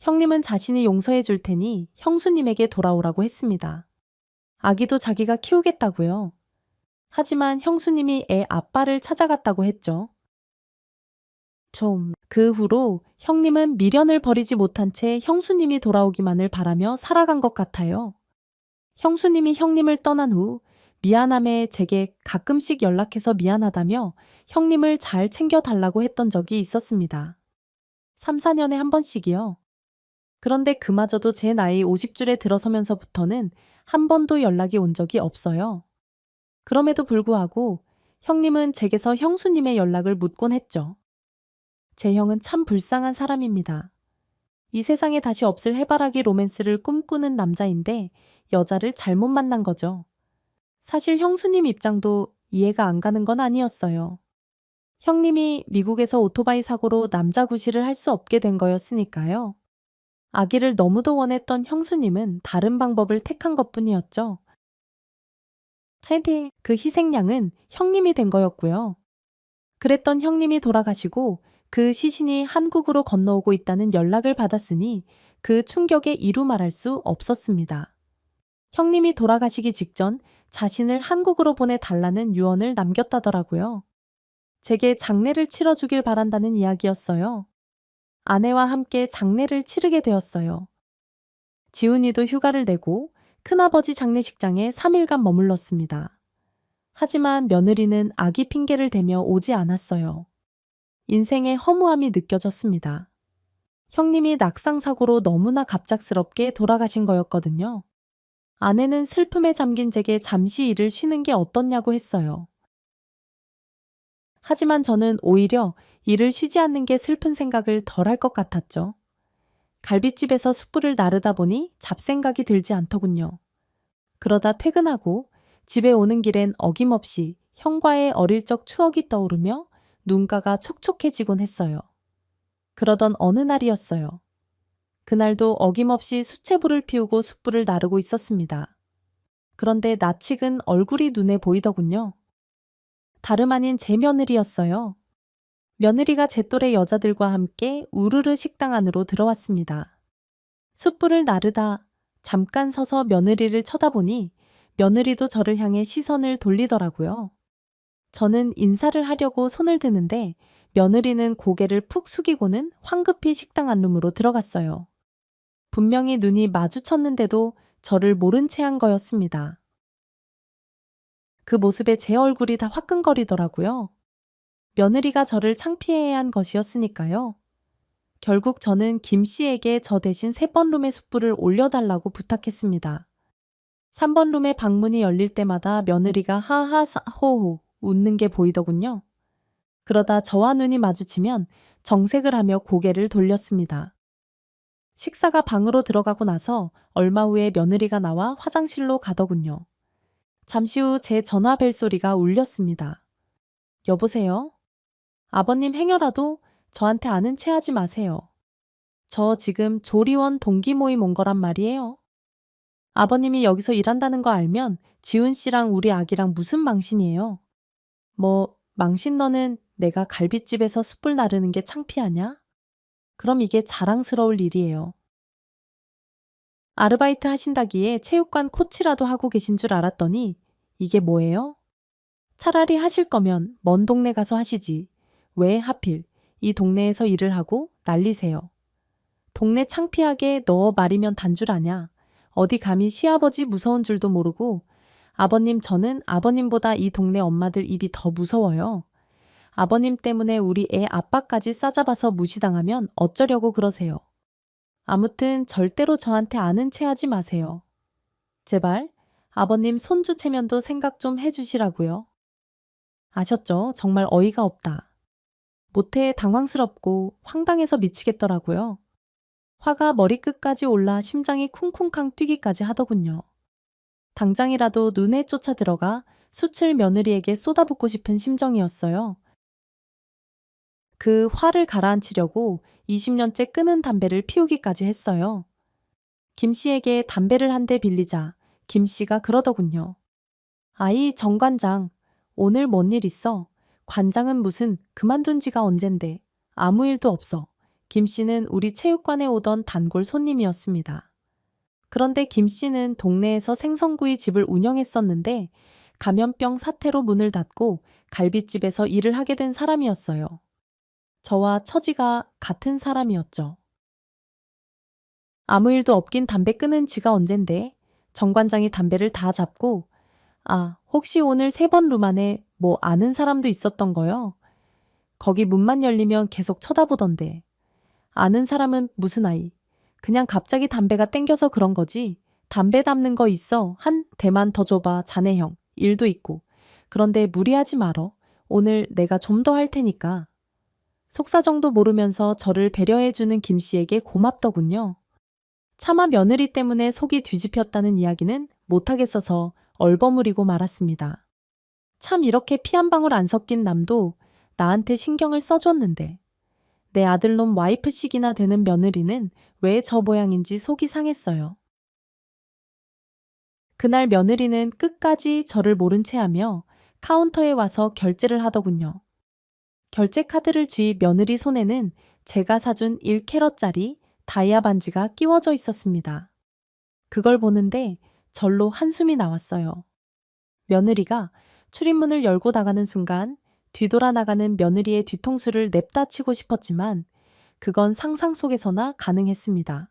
형님은 자신이 용서해 줄 테니 형수님에게 돌아오라고 했습니다. 아기도 자기가 키우겠다고요. 하지만 형수님이 애 아빠를 찾아갔다고 했죠. 그 후로 형님은 미련을 버리지 못한 채 형수님이 돌아오기만을 바라며 살아간 것 같아요. 형수님이 형님을 떠난 후 미안함에 제게 가끔씩 연락해서 미안하다며 형님을 잘 챙겨달라고 했던 적이 있었습니다. 3, 4년에 한 번씩이요. 그런데 그마저도 제 나이 50줄에 들어서면서부터는 한 번도 연락이 온 적이 없어요. 그럼에도 불구하고 형님은 제게서 형수님의 연락을 묻곤 했죠. 제 형은 참 불쌍한 사람입니다. 이 세상에 다시 없을 해바라기 로맨스를 꿈꾸는 남자인데 여자를 잘못 만난 거죠. 사실 형수님 입장도 이해가 안 가는 건 아니었어요. 형님이 미국에서 오토바이 사고로 남자 구실을 할 수 없게 된 거였으니까요. 아기를 너무도 원했던 형수님은 다른 방법을 택한 것뿐이었죠. 최대 그 희생양은 형님이 된 거였고요. 그랬던 형님이 돌아가시고 그 시신이 한국으로 건너오고 있다는 연락을 받았으니 그 충격에 이루 말할 수 없었습니다. 형님이 돌아가시기 직전 자신을 한국으로 보내달라는 유언을 남겼다더라고요. 제게 장례를 치러주길 바란다는 이야기였어요. 아내와 함께 장례를 치르게 되었어요. 지훈이도 휴가를 내고 큰아버지 장례식장에 3일간 머물렀습니다. 하지만 며느리는 아기 핑계를 대며 오지 않았어요. 인생의 허무함이 느껴졌습니다. 형님이 낙상사고로 너무나 갑작스럽게 돌아가신 거였거든요. 아내는 슬픔에 잠긴 제게 잠시 일을 쉬는 게 어떻냐고 했어요. 하지만 저는 오히려 일을 쉬지 않는 게 슬픈 생각을 덜 할 것 같았죠. 갈빗집에서 숯불을 나르다 보니 잡생각이 들지 않더군요. 그러다 퇴근하고 집에 오는 길엔 어김없이 형과의 어릴 적 추억이 떠오르며 눈가가 촉촉해지곤 했어요. 그러던 어느 날이었어요. 그날도 어김없이 수채불을 피우고 숯불을 나르고 있었습니다. 그런데 낯익은 얼굴이 눈에 보이더군요. 다름 아닌 제 며느리였어요. 며느리가 제 또래 여자들과 함께 우르르 식당 안으로 들어왔습니다. 숯불을 나르다 잠깐 서서 며느리를 쳐다보니 며느리도 저를 향해 시선을 돌리더라고요. 저는 인사를 하려고 손을 드는데 며느리는 고개를 푹 숙이고는 황급히 식당 안룸으로 들어갔어요. 분명히 눈이 마주쳤는데도 저를 모른 채 한 거였습니다. 그 모습에 제 얼굴이 다 화끈거리더라고요. 며느리가 저를 창피해야 한 것이었으니까요. 결국 저는 김 씨에게 저 대신 3번 룸의 숯불을 올려달라고 부탁했습니다. 3번 룸의 방문이 열릴 때마다 며느리가 하하호호 웃는 게 보이더군요. 그러다 저와 눈이 마주치면 정색을 하며 고개를 돌렸습니다. 식사가 방으로 들어가고 나서 얼마 후에 며느리가 나와 화장실로 가더군요. 잠시 후 제 전화 벨소리가 울렸습니다. 여보세요? 아버님 행여라도 저한테 아는 체 하지 마세요. 저 지금 조리원 동기 모임 온 거란 말이에요. 아버님이 여기서 일한다는 거 알면 지훈 씨랑 우리 아기랑 무슨 망신이에요? 뭐 망신 너는 내가 갈빗집에서 숯불 나르는 게 창피하냐? 그럼 이게 자랑스러울 일이에요. 아르바이트 하신다기에 체육관 코치라도 하고 계신 줄 알았더니 이게 뭐예요? 차라리 하실 거면 먼 동네 가서 하시지. 왜 하필 이 동네에서 일을 하고 난리세요. 동네 창피하게 너 말이면 단 줄 아냐. 어디 감히 시아버지 무서운 줄도 모르고 아버님 저는 아버님보다 이 동네 엄마들 입이 더 무서워요. 아버님 때문에 우리 애 아빠까지 싸잡아서 무시당하면 어쩌려고 그러세요. 아무튼 절대로 저한테 아는 체 하지 마세요. 제발 아버님 손주 체면도 생각 좀 해주시라고요. 아셨죠? 정말 어이가 없다. 모태에 당황스럽고 황당해서 미치겠더라고요. 화가 머리끝까지 올라 심장이 쿵쿵쾅 뛰기까지 하더군요. 당장이라도 눈에 쫓아 들어가 수칠 며느리에게 쏟아붓고 싶은 심정이었어요. 그 화를 가라앉히려고 20년째 끊은 담배를 피우기까지 했어요. 김 씨에게 담배를 한 대 빌리자 김 씨가 그러더군요. 아이 정관장, 오늘 뭔 일 있어? 관장은 무슨 그만둔 지가 언젠데 아무 일도 없어. 김 씨는 우리 체육관에 오던 단골 손님이었습니다. 그런데 김 씨는 동네에서 생선구이 집을 운영했었는데 감염병 사태로 문을 닫고 갈빗집에서 일을 하게 된 사람이었어요. 저와 처지가 같은 사람이었죠. 아무 일도 없긴 담배 끊은 지가 언젠데 정관장이 담배를 다 잡고 아, 혹시 오늘 3번 룸 안에 뭐 아는 사람도 있었던 거요? 거기 문만 열리면 계속 쳐다보던데. 아는 사람은 무슨 아이? 그냥 갑자기 담배가 땡겨서 그런 거지. 담배 담는 거 있어. 한 대만 더 줘봐. 자네 형. 일도 있고. 그런데 무리하지 말어. 오늘 내가 좀 더 할 테니까. 속사정도 모르면서 저를 배려해주는 김 씨에게 고맙더군요. 차마 며느리 때문에 속이 뒤집혔다는 이야기는 못하겠어서 얼버무리고 말았습니다. 참 이렇게 피 한 방울 안 섞인 남도 나한테 신경을 써줬는데 내 아들놈 와이프식이나 되는 며느리는 왜 저 모양인지 속이 상했어요. 그날 며느리는 끝까지 저를 모른 채 하며 카운터에 와서 결제를 하더군요. 결제 카드를 쥐 며느리 손에는 제가 사준 1캐럿짜리 다이아 반지가 끼워져 있었습니다. 그걸 보는데 절로 한숨이 나왔어요. 며느리가 출입문을 열고 나가는 순간 뒤돌아 나가는 며느리의 뒤통수를 냅다 치고 싶었지만 그건 상상 속에서나 가능했습니다.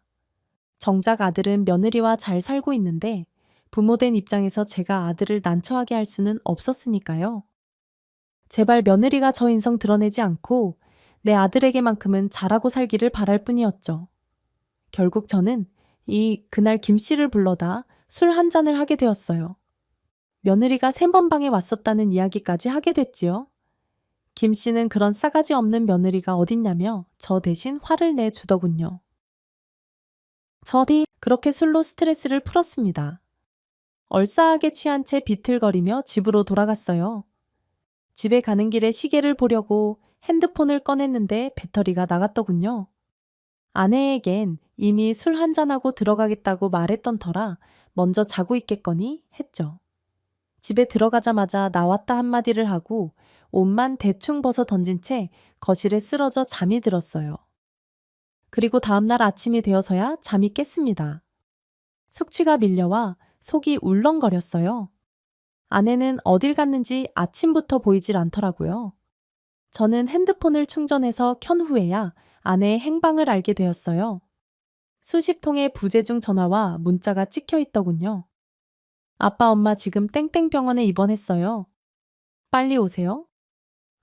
정작 아들은 며느리와 잘 살고 있는데 부모된 입장에서 제가 아들을 난처하게 할 수는 없었으니까요. 제발 며느리가 저 인성 드러내지 않고 내 아들에게만큼은 잘하고 살기를 바랄 뿐이었죠. 결국 저는 그날 김 씨를 불러다 술 한 잔을 하게 되었어요. 며느리가 3번 방에 왔었다는 이야기까지 하게 됐지요. 김 씨는 그런 싸가지 없는 며느리가 어딨냐며 저 대신 화를 내 주더군요. 저도 그렇게 술로 스트레스를 풀었습니다. 얼싸하게 취한 채 비틀거리며 집으로 돌아갔어요. 집에 가는 길에 시계를 보려고 핸드폰을 꺼냈는데 배터리가 나갔더군요. 아내에겐 이미 술 한잔하고 들어가겠다고 말했던 터라 먼저 자고 있겠거니 했죠. 집에 들어가자마자 나왔다 한마디를 하고 옷만 대충 벗어 던진 채 거실에 쓰러져 잠이 들었어요. 그리고 다음날 아침이 되어서야 잠이 깼습니다. 숙취가 밀려와 속이 울렁거렸어요. 아내는 어딜 갔는지 아침부터 보이질 않더라고요. 저는 핸드폰을 충전해서 켠 후에야 아내의 행방을 알게 되었어요. 수십 통의 부재중 전화와 문자가 찍혀 있더군요. 아빠 엄마 지금 땡땡병원에 입원했어요. 빨리 오세요.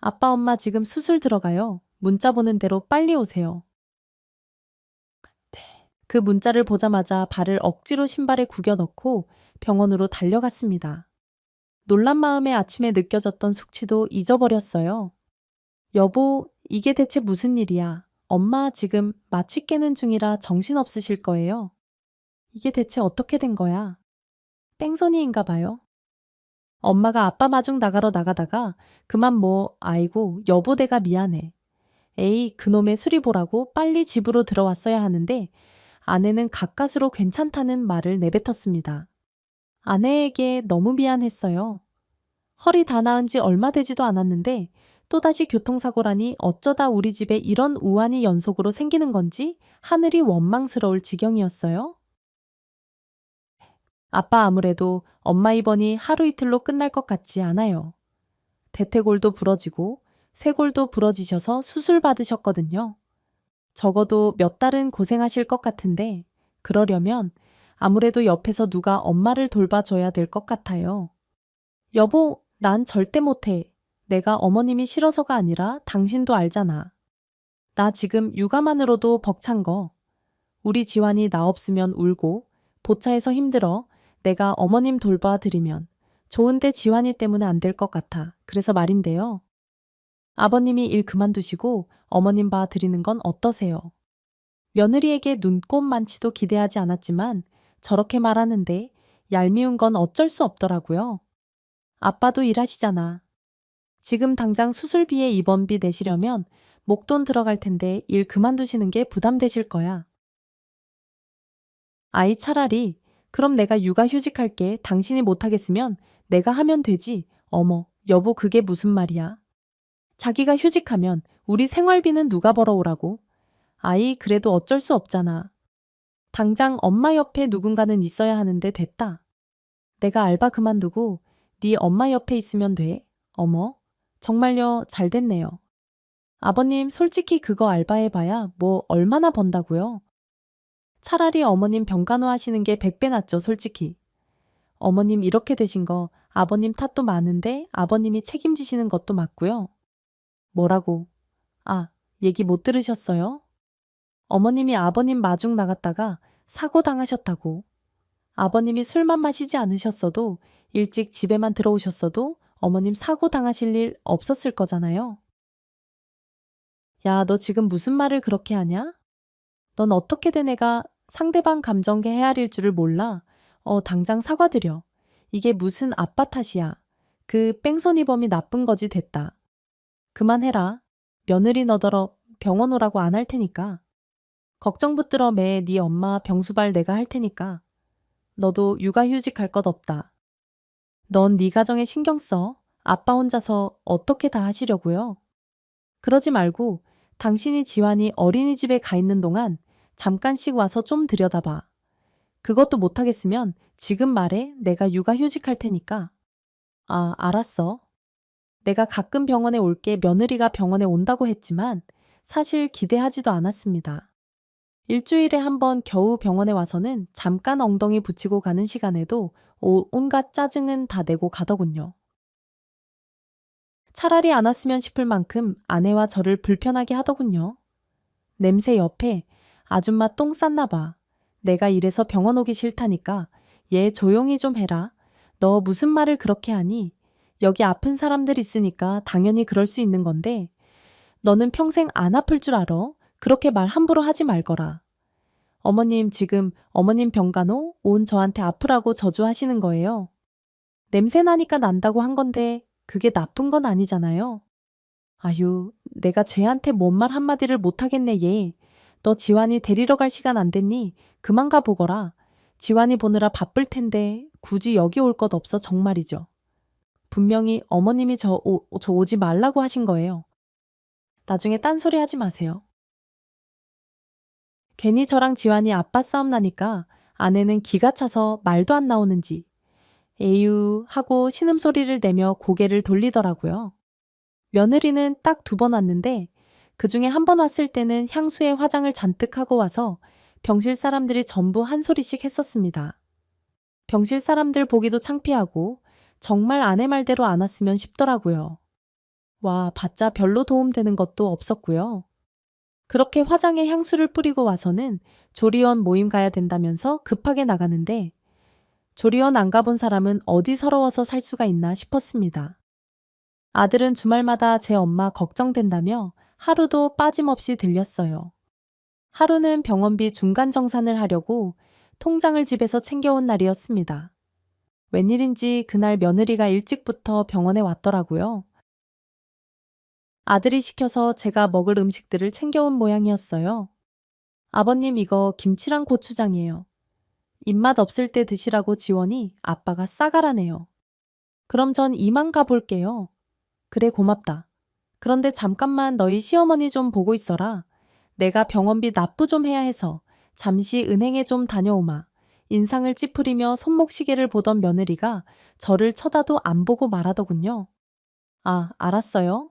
아빠 엄마 지금 수술 들어가요. 문자 보는 대로 빨리 오세요. 그 문자를 보자마자 발을 억지로 신발에 구겨 넣고 병원으로 달려갔습니다. 놀란 마음에 아침에 느껴졌던 숙취도 잊어버렸어요. 여보, 이게 대체 무슨 일이야? 엄마 지금 마취 깨는 중이라 정신없으실 거예요. 이게 대체 어떻게 된 거야? 뺑소니인가 봐요. 엄마가 아빠 마중 나가러 나가다가 그만 아이고 여보 내가 미안해. 에이 그놈의 수리 보라고 빨리 집으로 들어왔어야 하는데 아내는 가까스로 괜찮다는 말을 내뱉었습니다. 아내에게 너무 미안했어요. 허리 다 나은 지 얼마 되지도 않았는데 또다시 교통사고라니 어쩌다 우리 집에 이런 우환이 연속으로 생기는 건지 하늘이 원망스러울 지경이었어요. 아빠 아무래도 엄마 입원이 하루 이틀로 끝날 것 같지 않아요. 대퇴골도 부러지고 쇄골도 부러지셔서 수술 받으셨거든요. 적어도 몇 달은 고생하실 것 같은데 그러려면 아무래도 옆에서 누가 엄마를 돌봐줘야 될 것 같아요. 여보, 난 절대 못해. 내가 어머님이 싫어서가 아니라 당신도 알잖아. 나 지금 육아만으로도 벅찬 거. 우리 지환이 나 없으면 울고 보차해서 힘들어 내가 어머님 돌봐드리면 좋은데 지환이 때문에 안 될 것 같아. 그래서 말인데요. 아버님이 일 그만두시고 어머님 봐 드리는 건 어떠세요? 며느리에게 눈꼽만치도 기대하지 않았지만 저렇게 말하는데 얄미운 건 어쩔 수 없더라고요. 아빠도 일하시잖아. 지금 당장 수술비에 입원비 내시려면 목돈 들어갈 텐데 일 그만두시는 게 부담되실 거야. 아이 차라리 그럼 내가 육아휴직할게. 당신이 못하겠으면 내가 하면 되지. 어머, 여보 그게 무슨 말이야. 자기가 휴직하면 우리 생활비는 누가 벌어오라고. 아이 그래도 어쩔 수 없잖아. 당장 엄마 옆에 누군가는 있어야 하는데 됐다. 내가 알바 그만두고 네 엄마 옆에 있으면 돼. 어머, 정말요 잘 됐네요. 아버님 솔직히 그거 알바해봐야 얼마나 번다고요? 차라리 어머님 병간호 하시는 게 100배 낫죠 솔직히. 어머님 이렇게 되신 거 아버님 탓도 많은데 아버님이 책임지시는 것도 맞고요. 뭐라고? 아, 얘기 못 들으셨어요? 어머님이 아버님 마중 나갔다가 사고 당하셨다고. 아버님이 술만 마시지 않으셨어도 일찍 집에만 들어오셨어도 어머님 사고 당하실 일 없었을 거잖아요. 야, 너 지금 무슨 말을 그렇게 하냐? 넌 어떻게 된 애가 상대방 감정에 헤아릴 줄을 몰라. 당장 사과드려. 이게 무슨 아빠 탓이야. 그 뺑소니범이 나쁜 거지 됐다. 그만해라. 며느리 너더러 병원 오라고 안 할 테니까. 걱정 붙들어 매 네 엄마 병수발 내가 할 테니까. 너도 육아휴직 할 것 없다. 넌 네 가정에 신경 써. 아빠 혼자서 어떻게 다 하시려고요? 그러지 말고 당신이 지환이 어린이집에 가 있는 동안 잠깐씩 와서 좀 들여다봐. 그것도 못하겠으면 지금 말해 내가 육아휴직 할 테니까. 아, 알았어. 내가 가끔 병원에 올게 며느리가 병원에 온다고 했지만 사실 기대하지도 않았습니다. 일주일에 한 번 겨우 병원에 와서는 잠깐 엉덩이 붙이고 가는 시간에도 온갖 짜증은 다 내고 가더군요. 차라리 안 왔으면 싶을 만큼 아내와 저를 불편하게 하더군요. 냄새 옆에 아줌마 똥 쌌나 봐. 내가 이래서 병원 오기 싫다니까 얘 조용히 좀 해라. 너 무슨 말을 그렇게 하니? 여기 아픈 사람들 있으니까 당연히 그럴 수 있는 건데 너는 평생 안 아플 줄 알아? 그렇게 말 함부로 하지 말거라. 어머님 지금 어머님 병간호 온 저한테 아프라고 저주하시는 거예요. 냄새 나니까 난다고 한 건데 그게 나쁜 건 아니잖아요. 아유, 내가 쟤한테 뭔 말 한마디를 못하겠네 얘. 너 지환이 데리러 갈 시간 안 됐니? 그만 가보거라. 지환이 보느라 바쁠 텐데 굳이 여기 올 것 없어 정말이죠. 분명히 어머님이 저 오지 말라고 하신 거예요. 나중에 딴소리 하지 마세요. 괜히 저랑 지환이 아빠 싸움 나니까 아내는 기가 차서 말도 안 나오는지 에휴 하고 신음소리를 내며 고개를 돌리더라고요. 며느리는 딱 2번 왔는데 그중에 한 번 왔을 때는 향수에 화장을 잔뜩 하고 와서 병실 사람들이 전부 한 소리씩 했었습니다. 병실 사람들 보기도 창피하고 정말 아내 말대로 안 왔으면 싶더라고요. 와, 봤자 별로 도움되는 것도 없었고요. 그렇게 화장에 향수를 뿌리고 와서는 조리원 모임 가야 된다면서 급하게 나가는데 조리원 안 가본 사람은 어디 서러워서 살 수가 있나 싶었습니다. 아들은 주말마다 제 엄마 걱정된다며 하루도 빠짐없이 들렸어요. 하루는 병원비 중간 정산을 하려고 통장을 집에서 챙겨온 날이었습니다. 웬일인지 그날 며느리가 일찍부터 병원에 왔더라고요. 아들이 시켜서 제가 먹을 음식들을 챙겨온 모양이었어요. 아버님 이거 김치랑 고추장이에요. 입맛 없을 때 드시라고 지원이 아빠가 싸가라네요. 그럼 전 이만 가볼게요. 그래 고맙다. 그런데 잠깐만 너희 시어머니 좀 보고 있어라. 내가 병원비 납부 좀 해야 해서 잠시 은행에 좀 다녀오마. 인상을 찌푸리며 손목시계를 보던 며느리가 저를 쳐다도 안 보고 말하더군요. 아, 알았어요.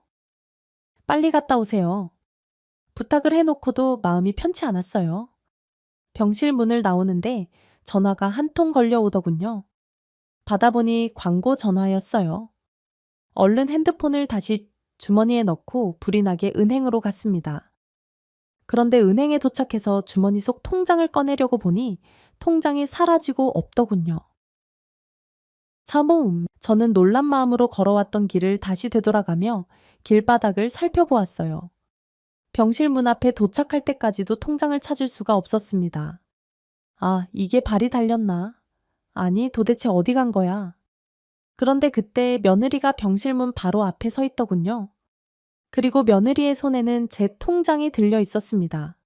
빨리 갔다 오세요. 부탁을 해놓고도 마음이 편치 않았어요. 병실 문을 나오는데 전화가 한 통 걸려오더군요. 받아보니 광고 전화였어요. 얼른 핸드폰을 다시 주머니에 넣고 불이 나게 은행으로 갔습니다. 그런데 은행에 도착해서 주머니 속 통장을 꺼내려고 보니 통장이 사라지고 없더군요. 참음, 저는 놀란 마음으로 걸어왔던 길을 다시 되돌아가며 길바닥을 살펴보았어요. 병실 문 앞에 도착할 때까지도 통장을 찾을 수가 없었습니다. 아, 이게 발이 달렸나? 아니, 도대체 어디 간 거야? 그런데 그때 며느리가 병실 문 바로 앞에 서 있더군요. 그리고 며느리의 손에는 제 통장이 들려 있었습니다.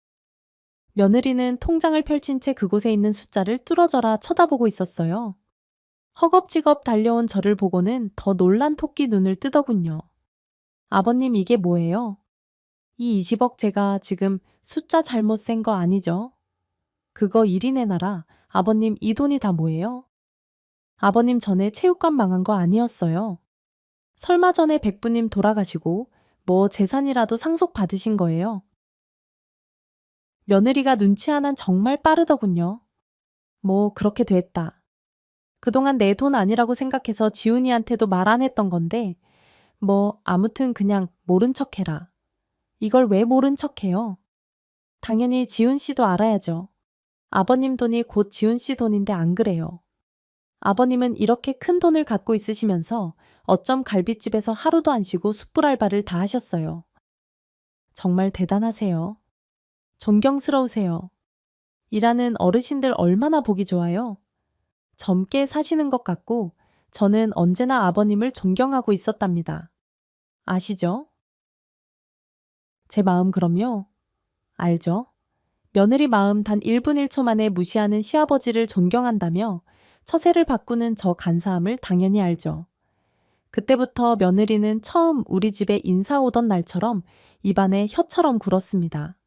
며느리는 통장을 펼친 채 그곳에 있는 숫자를 뚫어져라 쳐다보고 있었어요. 허겁지겁 달려온 저를 보고는 더 놀란 토끼 눈을 뜨더군요. 아버님 이게 뭐예요? 이 20억 제가 지금 숫자 잘못 센 거 아니죠? 그거 1인 내놔라. 아버님 이 돈이 다 뭐예요? 아버님 전에 체육관 망한 거 아니었어요. 설마 전에 백부님 돌아가시고 뭐 재산이라도 상속 받으신 거예요? 며느리가 눈치 하나는 정말 빠르더군요. 뭐 그렇게 됐다. 그동안 내 돈 아니라고 생각해서 지훈이한테도 말 안 했던 건데, 뭐, 아무튼 그냥 모른 척 해라. 이걸 왜 모른 척 해요? 당연히 지훈 씨도 알아야죠. 아버님 돈이 곧 지훈 씨 돈인데 안 그래요. 아버님은 이렇게 큰 돈을 갖고 있으시면서 어쩜 갈비집에서 하루도 안 쉬고 숯불 알바를 다 하셨어요. 정말 대단하세요. 존경스러우세요. 일하는 어르신들 얼마나 보기 좋아요. 젊게 사시는 것 같고 저는 언제나 아버님을 존경하고 있었답니다. 아시죠? 제 마음 그럼요. 알죠? 며느리 마음 단 1분 1초 만에 무시하는 시아버지를 존경한다며 처세를 바꾸는 저 간사함을 당연히 알죠. 그때부터 며느리는 처음 우리 집에 인사 오던 날처럼 입안에 혀처럼 굴었습니다.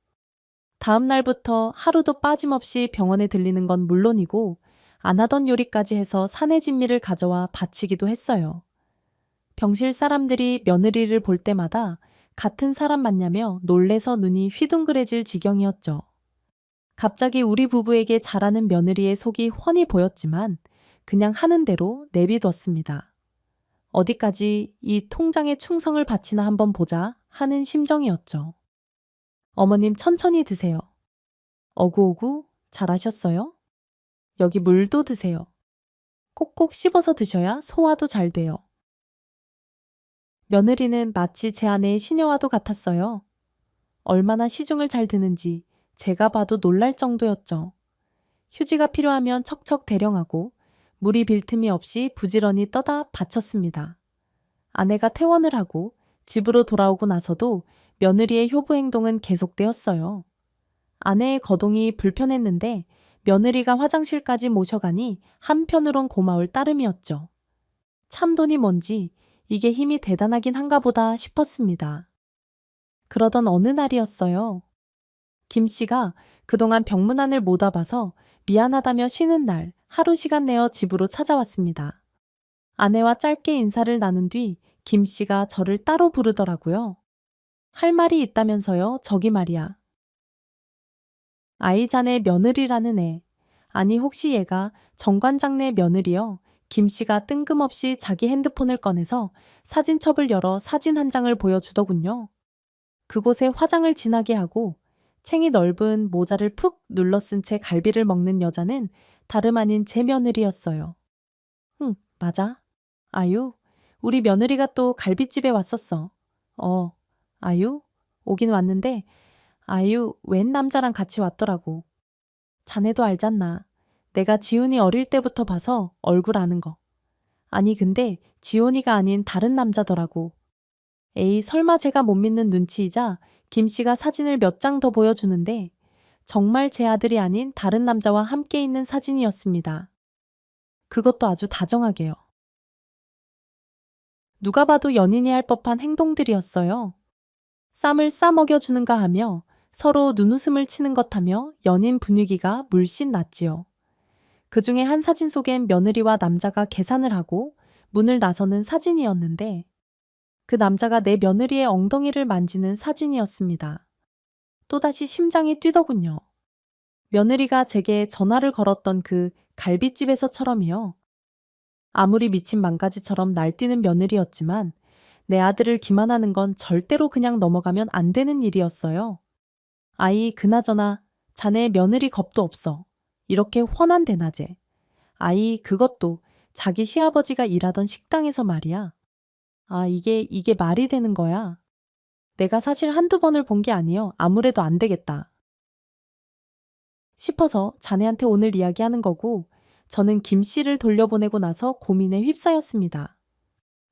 다음 날부터 하루도 빠짐없이 병원에 들리는 건 물론이고 안 하던 요리까지 해서 사내 진미를 가져와 바치기도 했어요. 병실 사람들이 며느리를 볼 때마다 같은 사람 맞냐며 놀래서 눈이 휘둥그레질 지경이었죠. 갑자기 우리 부부에게 잘하는 며느리의 속이 훤히 보였지만 그냥 하는 대로 내비뒀습니다. 어디까지 이 통장에 충성을 바치나 한번 보자 하는 심정이었죠. 어머님 천천히 드세요. 어구어구 잘하셨어요? 여기 물도 드세요. 콕콕 씹어서 드셔야 소화도 잘 돼요. 며느리는 마치 제 아내의 시녀와도 같았어요. 얼마나 시중을 잘 드는지 제가 봐도 놀랄 정도였죠. 휴지가 필요하면 척척 대령하고 물이 빌 틈이 없이 부지런히 떠다 바쳤습니다. 아내가 퇴원을 하고 집으로 돌아오고 나서도 며느리의 효부 행동은 계속되었어요. 아내의 거동이 불편했는데 며느리가 화장실까지 모셔가니 한편으론 고마울 따름이었죠. 참돈이 뭔지 이게 힘이 대단하긴 한가 보다 싶었습니다. 그러던 어느 날이었어요. 김 씨가 그동안 병문안을 못 와봐서 미안하다며 쉬는 날 하루 시간 내어 집으로 찾아왔습니다. 아내와 짧게 인사를 나눈 뒤 김 씨가 저를 따로 부르더라고요. 할 말이 있다면서요, 저기 말이야. 아이 자네 며느리라는 애. 아니 혹시 얘가 정관장네 며느리여? 김 씨가 뜬금없이 자기 핸드폰을 꺼내서 사진첩을 열어 사진 한 장을 보여주더군요. 그곳에 화장을 진하게 하고 챙이 넓은 모자를 푹 눌러 쓴 채 갈비를 먹는 여자는 다름 아닌 제 며느리였어요. 응, 맞아. 아유, 우리 며느리가 또 갈비집에 왔었어. 어, 아유, 오긴 왔는데, 아유, 웬 남자랑 같이 왔더라고. 자네도 알잖나. 내가 지훈이 어릴 때부터 봐서 얼굴 아는 거. 아니, 근데 지훈이가 아닌 다른 남자더라고. 에이, 설마 제가 못 믿는 눈치이자 김 씨가 사진을 몇 장 더 보여주는데, 정말 제 아들이 아닌 다른 남자와 함께 있는 사진이었습니다. 그것도 아주 다정하게요. 누가 봐도 연인이 할 법한 행동들이었어요. 쌈을 싸 먹여주는가 하며 서로 눈웃음을 치는 것 하며 연인 분위기가 물씬 났지요. 그 중에 한 사진 속엔 며느리와 남자가 계산을 하고 문을 나서는 사진이었는데 그 남자가 내 며느리의 엉덩이를 만지는 사진이었습니다. 또다시 심장이 뛰더군요. 며느리가 제게 전화를 걸었던 그 갈비집에서처럼이요. 아무리 미친 망가지처럼 날뛰는 며느리였지만 내 아들을 기만하는 건 절대로 그냥 넘어가면 안 되는 일이었어요. 아이, 그나저나 자네 며느리 겁도 없어. 이렇게 훤한 대낮에. 아이, 그것도 자기 시아버지가 일하던 식당에서 말이야. 아, 이게 말이 되는 거야. 내가 사실 한두 번을 본 게 아니여. 아무래도 안 되겠다 싶어서 자네한테 오늘 이야기하는 거고 저는 김 씨를 돌려보내고 나서 고민에 휩싸였습니다.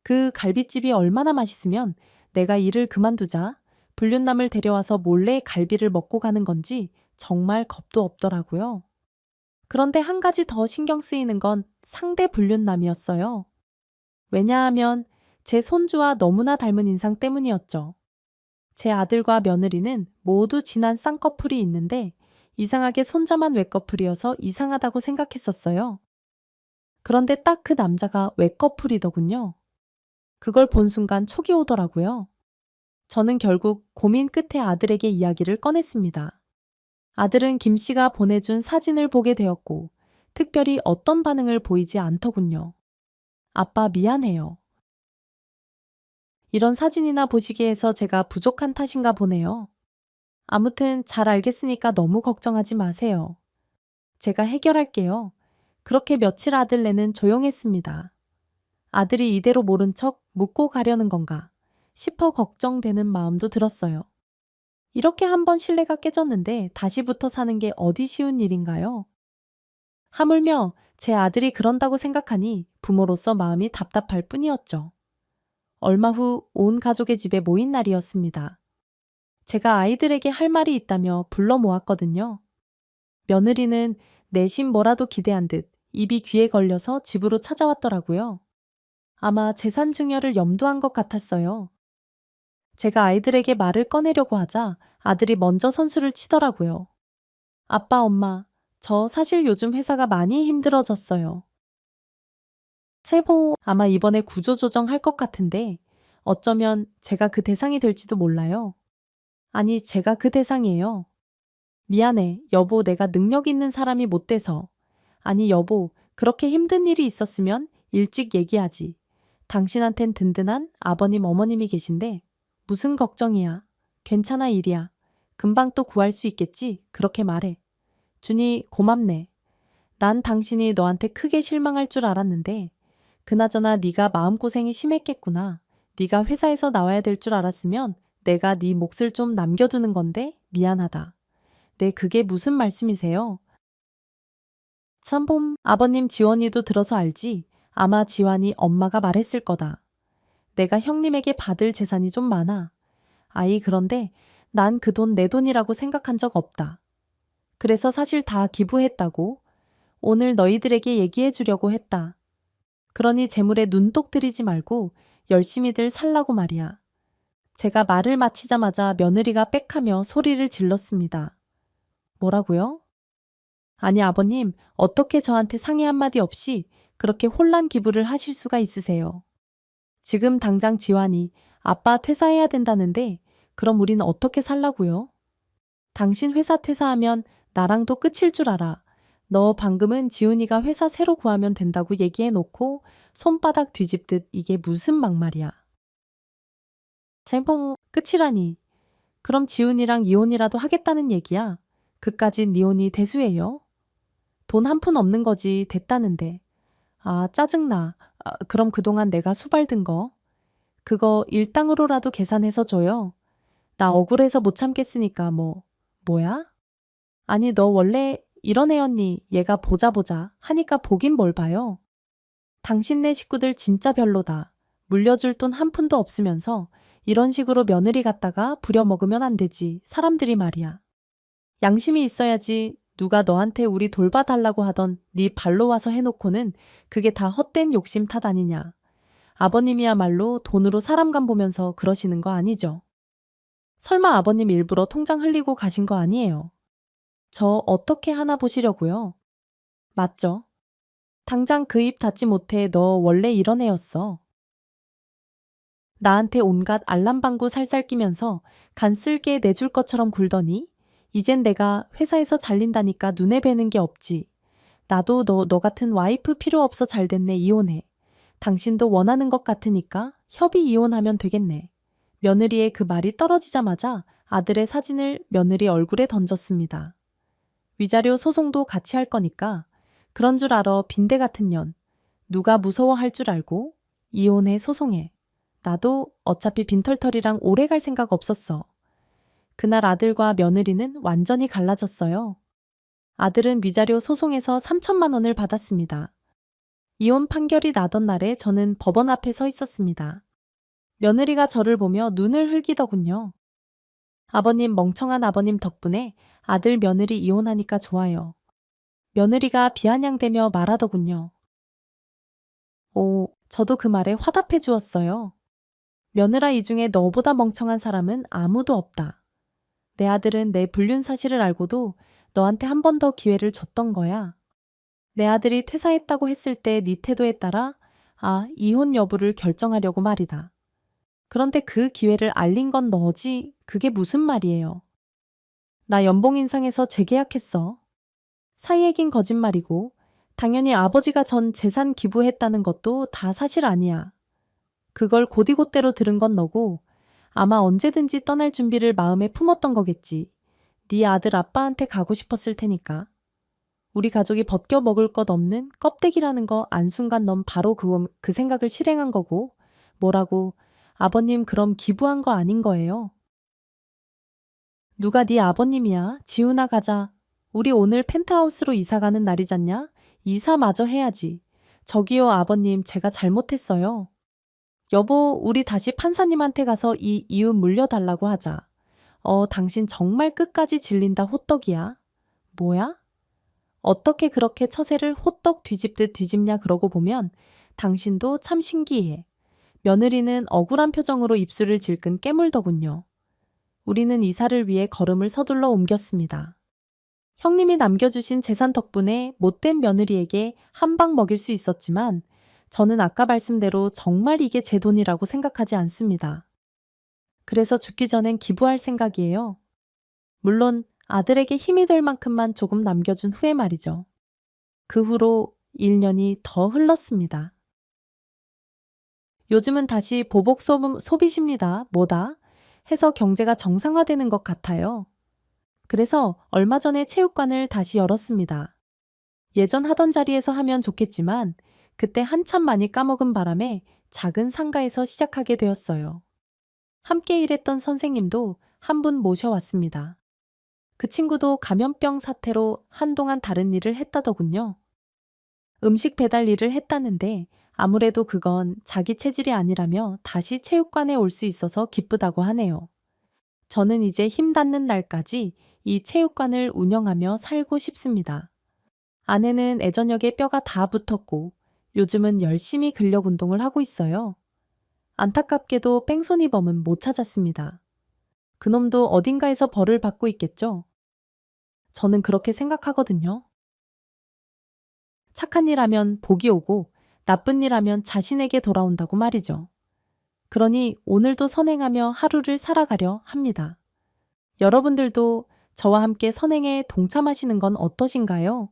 그 갈비집이 얼마나 맛있으면 내가 일을 그만두자 불륜남을 데려와서 몰래 갈비를 먹고 가는 건지 정말 겁도 없더라고요. 그런데 한 가지 더 신경 쓰이는 건 상대 불륜남이었어요. 왜냐하면 제 손주와 너무나 닮은 인상 때문이었죠. 제 아들과 며느리는 모두 진한 쌍꺼풀이 있는데 이상하게 손자만 외꺼풀이어서 이상하다고 생각했었어요. 그런데 딱 그 남자가 외꺼풀이더군요. 그걸 본 순간 촉이 오더라고요. 저는 결국 고민 끝에 아들에게 이야기를 꺼냈습니다. 아들은 김 씨가 보내준 사진을 보게 되었고 특별히 어떤 반응을 보이지 않더군요. 아빠 미안해요. 이런 사진이나 보시기에 해서 제가 부족한 탓인가 보네요. 아무튼 잘 알겠으니까 너무 걱정하지 마세요. 제가 해결할게요. 그렇게 며칠 아들네는 조용했습니다. 아들이 이대로 모른 척 묻고 가려는 건가 싶어 걱정되는 마음도 들었어요. 이렇게 한번 신뢰가 깨졌는데 다시부터 사는 게 어디 쉬운 일인가요? 하물며 제 아들이 그런다고 생각하니 부모로서 마음이 답답할 뿐이었죠. 얼마 후 온 가족의 집에 모인 날이었습니다. 제가 아이들에게 할 말이 있다며 불러 모았거든요. 며느리는 내심 뭐라도 기대한 듯 입이 귀에 걸려서 집으로 찾아왔더라고요. 아마 재산 증여를 염두한 것 같았어요. 제가 아이들에게 말을 꺼내려고 하자 아들이 먼저 선수를 치더라고요. 아빠, 엄마, 저 사실 요즘 회사가 많이 힘들어졌어요. 세모 아마 이번에 구조조정 할 것 같은데 어쩌면 제가 그 대상이 될지도 몰라요. 아니, 제가 그 대상이에요. 미안해, 여보, 내가 능력 있는 사람이 못 돼서. 아니, 여보, 그렇게 힘든 일이 있었으면 일찍 얘기하지. 당신한텐 든든한 아버님, 어머님이 계신데 무슨 걱정이야. 괜찮아, 일이야. 금방 또 구할 수 있겠지? 그렇게 말해. 준이, 고맙네. 난 당신이 너한테 크게 실망할 줄 알았는데 그나저나 네가 마음고생이 심했겠구나. 네가 회사에서 나와야 될 줄 알았으면 내가 네 몫을 좀 남겨두는 건데 미안하다. 네, 그게 무슨 말씀이세요? 참봄, 아버님 지원이도 들어서 알지. 아마 지환이 엄마가 말했을 거다. 내가 형님에게 받을 재산이 좀 많아. 아이, 그런데 난 그 돈 내 돈이라고 생각한 적 없다. 그래서 사실 다 기부했다고. 오늘 너희들에게 얘기해 주려고 했다. 그러니 재물에 눈독 들이지 말고 열심히들 살라고 말이야. 제가 말을 마치자마자 며느리가 빽하며 소리를 질렀습니다. 뭐라고요? 아니, 아버님, 어떻게 저한테 상의 한마디 없이 그렇게 혼란 기부를 하실 수가 있으세요? 지금 당장 지환이 아빠 퇴사해야 된다는데 그럼 우린 어떻게 살라고요? 당신 회사 퇴사하면 나랑도 끝일 줄 알아. 너 방금은 지훈이가 회사 새로 구하면 된다고 얘기해 놓고 손바닥 뒤집듯 이게 무슨 막말이야. 쟁펑, 끝이라니. 그럼 지훈이랑 이혼이라도 하겠다는 얘기야. 그까진 이혼이 대수예요. 돈 한 푼 없는 거지 됐다는데. 아, 짜증나. 그럼 그동안 내가 수발든 거. 그거 일당으로라도 계산해서 줘요. 나 억울해서 못 참겠으니까 뭐야? 아니, 너 원래 이런 애였니? 얘가 보자 보자 하니까 보긴 뭘 봐요. 당신네 식구들 진짜 별로다. 물려줄 돈 한 푼도 없으면서 이런 식으로 며느리 갖다가 부려먹으면 안 되지. 사람들이 말이야. 양심이 있어야지. 누가 너한테 우리 돌봐달라고 하던 네 발로 와서 해놓고는 그게 다 헛된 욕심 탓 아니냐. 아버님이야말로 돈으로 사람 간 보면서 그러시는 거 아니죠? 설마 아버님 일부러 통장 흘리고 가신 거 아니에요? 저 어떻게 하나 보시려고요? 맞죠? 당장 그 입 닫지 못해 너 원래 이런 애였어. 나한테 온갖 알람방구 살살 끼면서 간 쓸게 내줄 것처럼 굴더니 이젠 내가 회사에서 잘린다니까 눈에 뵈는 게 없지. 나도 너 같은 와이프 필요 없어 잘 됐네 이혼해. 당신도 원하는 것 같으니까 협의 이혼하면 되겠네. 며느리의 그 말이 떨어지자마자 아들의 사진을 며느리 얼굴에 던졌습니다. 위자료 소송도 같이 할 거니까 그런 줄 알아 빈대 같은 년. 누가 무서워할 줄 알고 이혼해 소송해. 나도 어차피 빈털털이랑 오래 갈 생각 없었어. 그날 아들과 며느리는 완전히 갈라졌어요. 아들은 위자료 소송에서 3천만 원을 받았습니다. 이혼 판결이 나던 날에 저는 법원 앞에 서 있었습니다. 며느리가 저를 보며 눈을 흘기더군요. 아버님, 멍청한 아버님 덕분에 아들 며느리 이혼하니까 좋아요. 며느리가 비아냥대며 말하더군요. 오, 저도 그 말에 화답해 주었어요. 며느라, 이 중에 너보다 멍청한 사람은 아무도 없다. 내 아들은 내 불륜 사실을 알고도 너한테 한 번 더 기회를 줬던 거야. 내 아들이 퇴사했다고 했을 때 네 태도에 따라 이혼 여부를 결정하려고 말이다. 그런데 그 기회를 알린 건 너지. 그게 무슨 말이에요. 나 연봉 인상해서 재계약했어. 사이에 긴 거짓말이고 당연히 아버지가 전 재산 기부했다는 것도 다 사실 아니야. 그걸 곧이곧대로 들은 건 너고 아마 언제든지 떠날 준비를 마음에 품었던 거겠지. 네 아들 아빠한테 가고 싶었을 테니까. 우리 가족이 벗겨 먹을 것 없는 껍데기라는 거 안순간 넌 바로 그 생각을 실행한 거고 뭐라고 아버님 그럼 기부한 거 아닌 거예요. 누가 네 아버님이야? 지훈아 가자. 우리 오늘 펜트하우스로 이사 가는 날이잖냐? 이사마저 해야지. 저기요 아버님 제가 잘못했어요. 여보 우리 다시 판사님한테 가서 이 이웃 물려달라고 하자. 당신 정말 끝까지 질린다 호떡이야. 뭐야? 어떻게 그렇게 처세를 호떡 뒤집듯 뒤집냐 그러고 보면 당신도 참 신기해. 며느리는 억울한 표정으로 입술을 질끈 깨물더군요. 우리는 이사를 위해 걸음을 서둘러 옮겼습니다. 형님이 남겨주신 재산 덕분에 못된 며느리에게 한 방 먹일 수 있었지만 저는 아까 말씀대로 정말 이게 제 돈이라고 생각하지 않습니다. 그래서 죽기 전엔 기부할 생각이에요. 물론 아들에게 힘이 될 만큼만 조금 남겨준 후에 말이죠. 그 후로 1년이 더 흘렀습니다. 요즘은 다시 보복 소비십니다. 뭐다? 해서 경제가 정상화되는 것 같아요. 그래서 얼마 전에 체육관을 다시 열었습니다. 예전 하던 자리에서 하면 좋겠지만 그때 한참 많이 까먹은 바람에 작은 상가에서 시작하게 되었어요. 함께 일했던 선생님도 한 분 모셔왔습니다. 그 친구도 감염병 사태로 한동안 다른 일을 했다더군요. 음식 배달 일을 했다는데 아무래도 그건 자기 체질이 아니라며 다시 체육관에 올 수 있어서 기쁘다고 하네요. 저는 이제 힘 닿는 날까지 이 체육관을 운영하며 살고 싶습니다. 아내는 애저녁에 뼈가 다 붙었고 요즘은 열심히 근력 운동을 하고 있어요. 안타깝게도 뺑소니범은 못 찾았습니다. 그놈도 어딘가에서 벌을 받고 있겠죠? 저는 그렇게 생각하거든요. 착한 일 하면 복이 오고 나쁜 일 하면 자신에게 돌아온다고 말이죠. 그러니 오늘도 선행하며 하루를 살아가려 합니다. 여러분들도 저와 함께 선행에 동참하시는 건 어떠신가요?